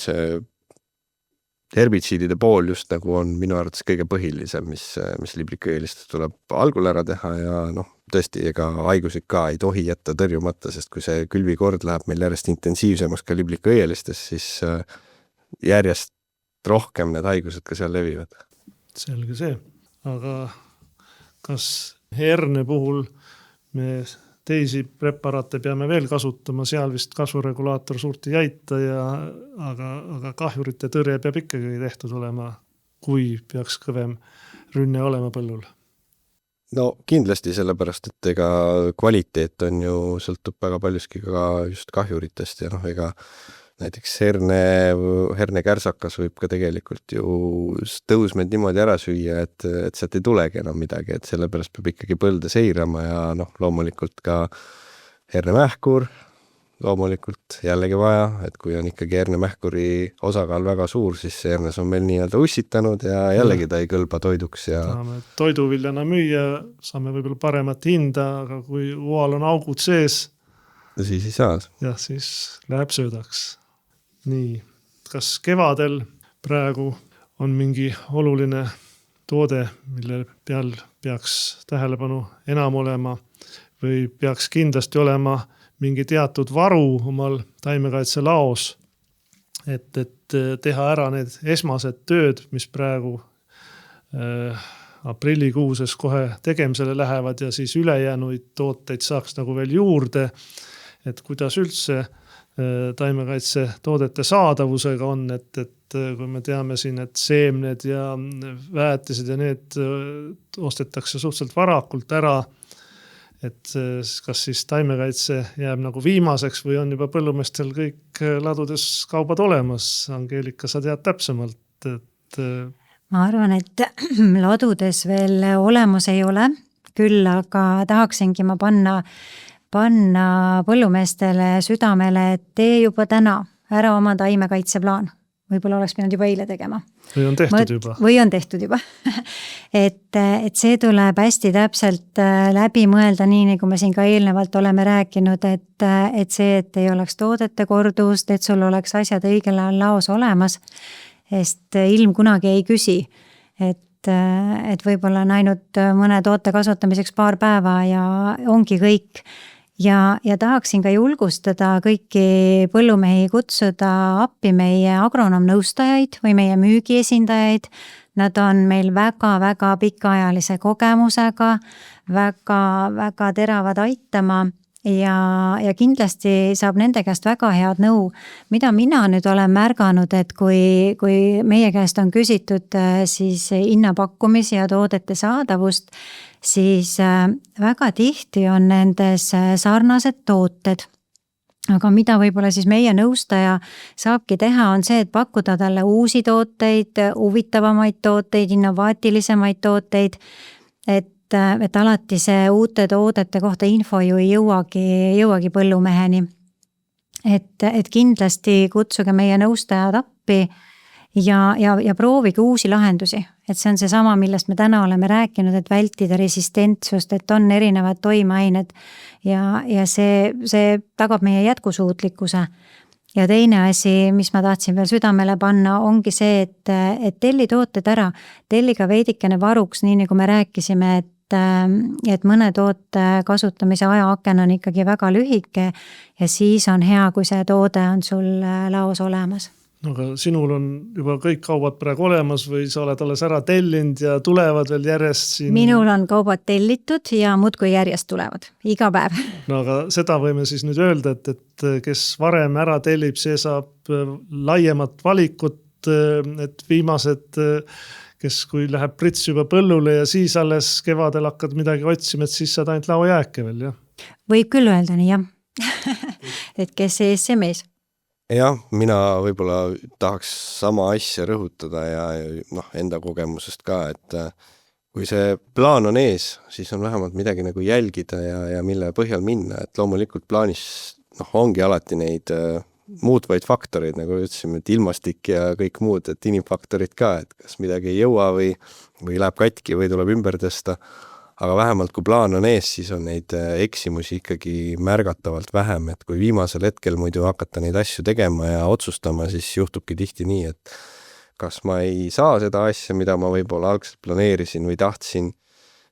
see herbitsiidide pool just nagu on minu arvates kõige põhilisem, mis liblikõielistes tuleb algul ära teha ja tõesti, ega haigused ka ei tohi jätta tõrjumata, sest kui see külvikord läheb meil järjest intensiivsemaks ka liblikõielistes, siis järjest rohkem need haigused ka seal levivad. Selge see, aga kas herne puhul me teisi preparaate peame veel kasutama, seal vist kasvuregulaator suurt ei aita, aga kahjurite tõrje peab ikkagi tehtud olema, kui peaks kõvem rünne olema põllul? No kindlasti sellepärast, et ega kvaliteet on ju, sõltub väga paljuski ka just kahjuritest ja ega näiteks hernekärsakas võib ka tegelikult ju tõusmed niimoodi ära süüa, et sealt ei tulegi enam midagi, et sellepärast peab ikkagi põlde seirama ja loomulikult ka hernemähkur loomulikult jällegi vaja, et kui on ikkagi hernemähkuri osakaal väga suur, siis see hernes on meil nii-öelda ussitanud ja jällegi ta ei kõlba toiduks. Tahame toiduviljana müüa, saame võib-olla paremat hinda, aga kui ual on augud sees, siis ei saa. Jah, siis läheb söödaks. Nii, kas kevadel praegu on mingi oluline toode, mille peal peaks tähelepanu enam olema või peaks kindlasti olema mingi teatud varu omal taimekaitse laos, et teha ära need esmased tööd, mis praegu aprillikuuses kohe tegemisele lähevad ja siis ülejäänuid tooteid saaks nagu veel juurde, et kuidas üldse taimekaitse toodete saadavusega on, et kui me teame siin, et seemned ja väetised ja need ostetakse suhteliselt varakult ära, et kas siis taimekaitse jääb nagu viimaseks või on juba põllumeestel kõik ladudes kaubad olemas? Angeelika, sa tead täpsemalt, et ma arvan, et ladudes veel olemas ei ole, küll aga tahaksingi ma panna põllumeestele südamele, et tee juba täna ära oma taimekaitseplaan. Võib-olla oleks pidanud juba eile tegema. Või on tehtud juba. Või on tehtud juba. et see tuleb hästi täpselt läbi mõelda, nii nagu me siin ka eelnevalt oleme rääkinud, et see, et ei oleks toodete kordust, et sul oleks asjad õigel ajal laos olemas, sest ilm kunagi ei küsi, et võib-olla on ainult mõne toote kasvatamiseks paar päeva ja ongi kõik. Ja tahaksin ka julgustada kõiki põllumehi kutsuda appi meie agronomnõustajaid või meie müügiesindajaid. Nad on meil väga-väga pikaajalise kogemusega, väga-väga teravad aitama ja kindlasti saab nende käest väga head nõu. Mida mina nüüd olen märganud, et kui meie käest on küsitud siis hinnapakkumisi ja toodete saadavust, siis väga tihti on nendes sarnased tooted. Aga mida võib-olla siis meie nõustaja saabki teha, on see, et pakkuda talle uusi tooteid, huvitavamaid tooteid, innovaatilisemaid tooteid, et alati see uute toodete kohta info ju ei jõuagi põllumeheni. Et kindlasti kutsuge meie nõustajad appi ja proovige uusi lahendusi. Et see on see sama, millest me täna oleme rääkinud, et vältida resistentsust, et on erinevad toimeained ja see tagab meie jätkusuutlikkuse. Ja teine asi, mis ma tahtsin veel südamele panna, ongi see, et telli tooted ära, telliga veidikene varuks, nii nagu me rääkisime, et mõne toote kasutamise ajaaken on ikkagi väga lühike ja siis on hea, kui see toode on sul laos olemas. Aga sinul on juba kõik kaubad praegu olemas või sa oled alles ära tellinud ja tulevad veel järjest siin? Minul on kaubad tellitud ja muudkui järjest tulevad, iga päev. No aga seda võime siis nüüd öelda, et kes varem ära tellib, see saab laiemat valikut, et viimased, kes kui läheb prits juba põllule ja siis alles kevadel hakkad midagi otsima, et siis saad ainult laojääke veel, jah? Võib küll öelda nii, jah. Et kes ees, see mees. Jah, mina võib-olla tahaks sama asja rõhutada ja enda kogemusest ka, et kui see plaan on ees, siis on vähemalt midagi nagu jälgida ja mille põhjal minna, et loomulikult plaanis ongi alati neid muutvaid faktoreid, nagu ütlesime, et ilmastik ja kõik muud, et inimfaktorid ka, et kas midagi ei jõua või läheb katki või tuleb ümber tõsta. Aga vähemalt kui plaan on ees, siis on neid eksimusi ikkagi märgatavalt vähem, et kui viimasel hetkel muidu hakata neid asju tegema ja otsustama, siis juhtubki tihti nii, et kas ma ei saa seda asja, mida ma võib-olla algselt planeerisin või tahtsin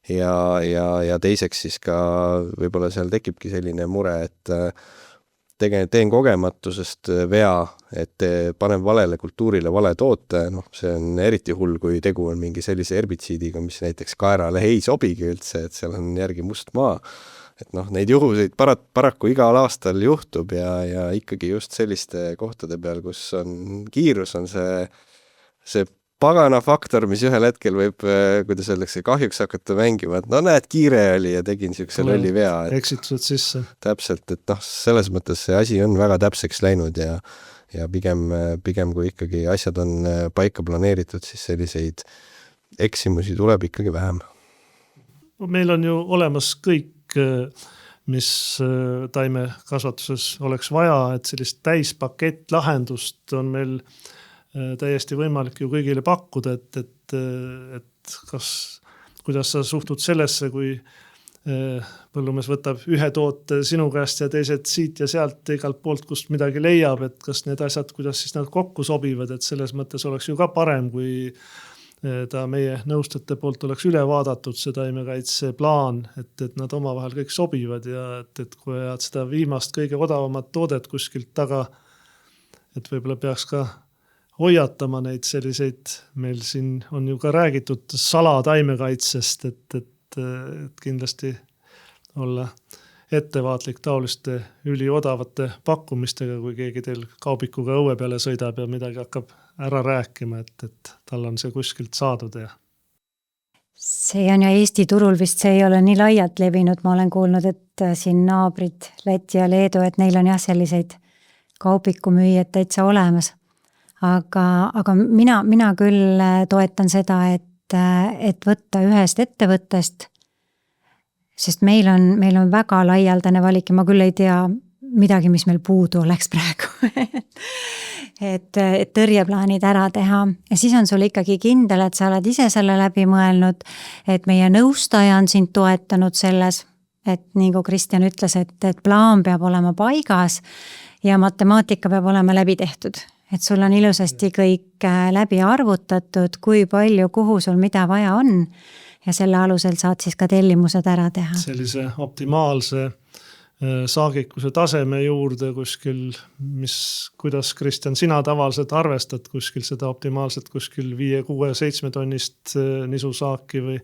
ja teiseks siis ka võib-olla seal tekibki selline mure, et teen kogematusest vea, et panen valele kultuurile vale toote, see on eriti hull, kui tegu on mingi sellise herbitsiidiga, mis näiteks kaerale ei sobigi üldse, et seal on järgi must maa. Et neid juhuseid paraku igal aastal juhtub ja ikkagi just selliste kohtade peal, kus on kiirus, on see pagana faktor, mis ühel hetkel võib, kuidas öeldakse, kahjuks hakata mängima, et näed, kiire oli ja tegin niisuguse lolli vea. Eksitused sisse. Täpselt, et selles mõttes see asi on väga täpseks läinud ja pigem kui ikkagi asjad on paika planeeritud, siis selliseid eksimusi tuleb ikkagi vähem. Meil on ju olemas kõik, mis taimekasvatuses oleks vaja, et sellist täispakett lahendust on meil täiesti võimalik ju kõigile pakkuda, et kuidas sa suhtud sellesse, kui põllumees võtab ühe toote sinu käest ja teised siit ja sealt igalt poolt, kust midagi leiab, et kas need asjad, kuidas siis nad kokku sobivad, et selles mõttes oleks ju ka parem, kui ta meie nõustajate poolt oleks üle vaadatud see taimekaitseplaan, et nad omavahel kõik sobivad ja et kui ajad seda viimast kõige odavamat toodet kuskilt taga, et võib-olla peaks ka hoiatama neid selliseid, meil siin on ju ka räägitud salataimekaitsest, et kindlasti olla ettevaatlik taoliste üliodavate pakkumistega, kui keegi teil kaubikuga õue peale sõidab ja midagi hakkab ära rääkima, et tal on see kuskilt saadud. See on ja Eesti turul vist see ei ole nii laialt levinud, ma olen kuulnud, et siin naabrid Läti ja Leedu, et neil on jah selliseid kaubikumüüjad täitsa olemas. Aga mina küll toetan seda, et võtta ühest ettevõttest, sest meil on väga laialdane valik ja ma küll ei tea midagi, mis meil puudu oleks praegu. et tõrjeplaanid ära teha ja siis on sul ikkagi kindel, et sa oled ise selle läbi mõelnud, et meie nõustaja on sind toetanud selles, et nii kui Kristjan ütles, et plaan peab olema paigas ja matemaatika peab olema läbi tehtud. Et sul on ilusasti kõik läbi arvutatud, kui palju, kuhu sul mida vaja on ja selle alusel saad siis ka tellimused ära teha. Sellise optimaalse saagikuse taseme juurde kuskil, kuidas Kristjan, sina tavaliselt arvestad kuskil seda optimaalset kuskil 5, 6, 7 tonnist nisusaaki või?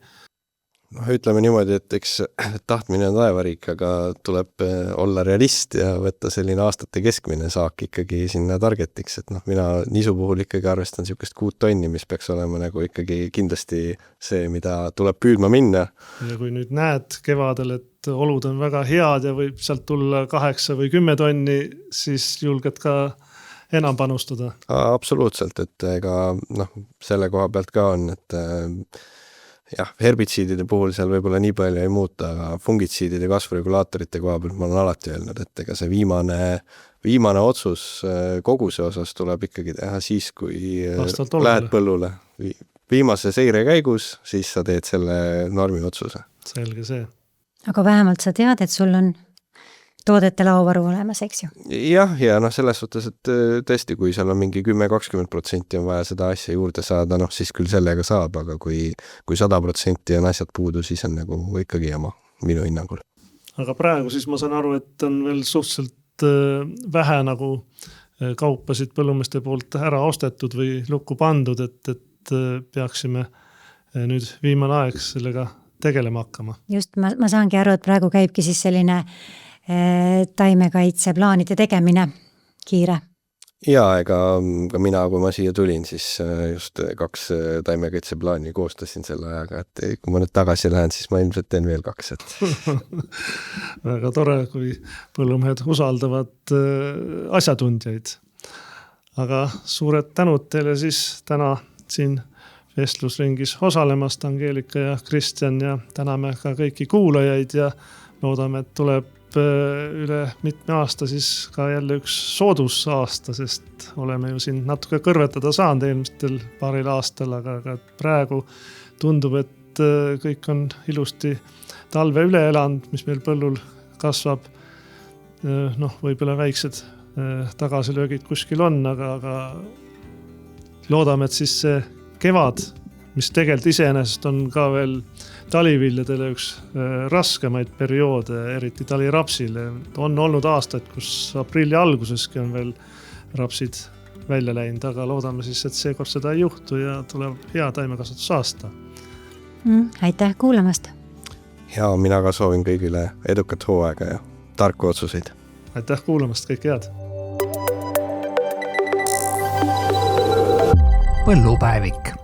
Ütleme niimoodi, et eks tahtmine on taevariik, aga tuleb olla realist ja võtta selline aastate keskmine saak ikkagi sinna targetiks, et mina nisu puhul ikkagi arvestan niisugust 6 tonni, mis peaks olema nagu ikkagi kindlasti see, mida tuleb püüdma minna. Ja kui nüüd näed kevadel, et olud on väga head ja võib sealt tulla 8 või 10 tonni, siis julged ka enam panustada? Absoluutselt, et ega selle koha pealt ka on, et jah, herbitsiidide puhul seal võib-olla nii palju ei muuta, aga fungitsiidide kasvuregulaatorite koha pealt ma olen alati öelnud, et ega see viimane otsus koguse osas tuleb ikkagi teha siis, kui lähed põllule. Viimase seire käigus, siis sa teed selle normi otsuse. Selge see. Aga vähemalt sa tead, et sul on toodete laovaru olemas, eks ju? Jah, ja selles suhtes, et tõesti, kui seal on mingi 10-20% on vaja seda asja juurde saada, siis küll sellega saab, aga kui 100% on asjad puudu, siis on nagu ikkagi jama minu hinnangul. Aga praegu siis ma saan aru, et on veel suhteliselt vähe nagu kaupasid põllumeeste poolt ära ostetud või lukku pandud, et peaksime nüüd viimane aeg sellega tegelema hakkama. Just, ma saangi aru, et praegu käibki siis selline taimekaitseplaanide tegemine kiire. Ja ega ka mina, kui ma siia tulin, siis just 2 taimekaitseplaani koostasin selle ajaga, et kui ma nüüd tagasi lähen, siis ma ilmselt teen veel 2. Väga tore, kui põllumehed usaldavad asjatundjaid. Aga suured tänud teile siis täna siin vestlusringis osalemast, Angeelika ja Kristjan, ja täname ka kõiki kuulajaid ja loodame, et tuleb üle mitme aasta siis ka jälle üks soodusaasta, sest oleme ju siin natuke kõrvetada saanud eelmistel paaril aastal, aga praegu tundub, et kõik on ilusti talve üle elanud, mis meil põllul kasvab. Võib-olla väiksed tagasilöögid kuskil on, aga loodame, et siis see kevad, mis tegelikult iseenesest on ka veel taliviljadele üks raskemaid perioode, eriti talirapsile. On olnud aastaid, kus aprilli alguseski on veel rapsid välja läinud, aga loodame siis, et seekord seda ei juhtu ja tuleb hea taimekasvatusaasta. Aitäh kuulamast! Ja mina ka soovin kõigile edukat hooaega ja tarku otsuseid. Aitäh kuulamast, kõik head! Põllupäevik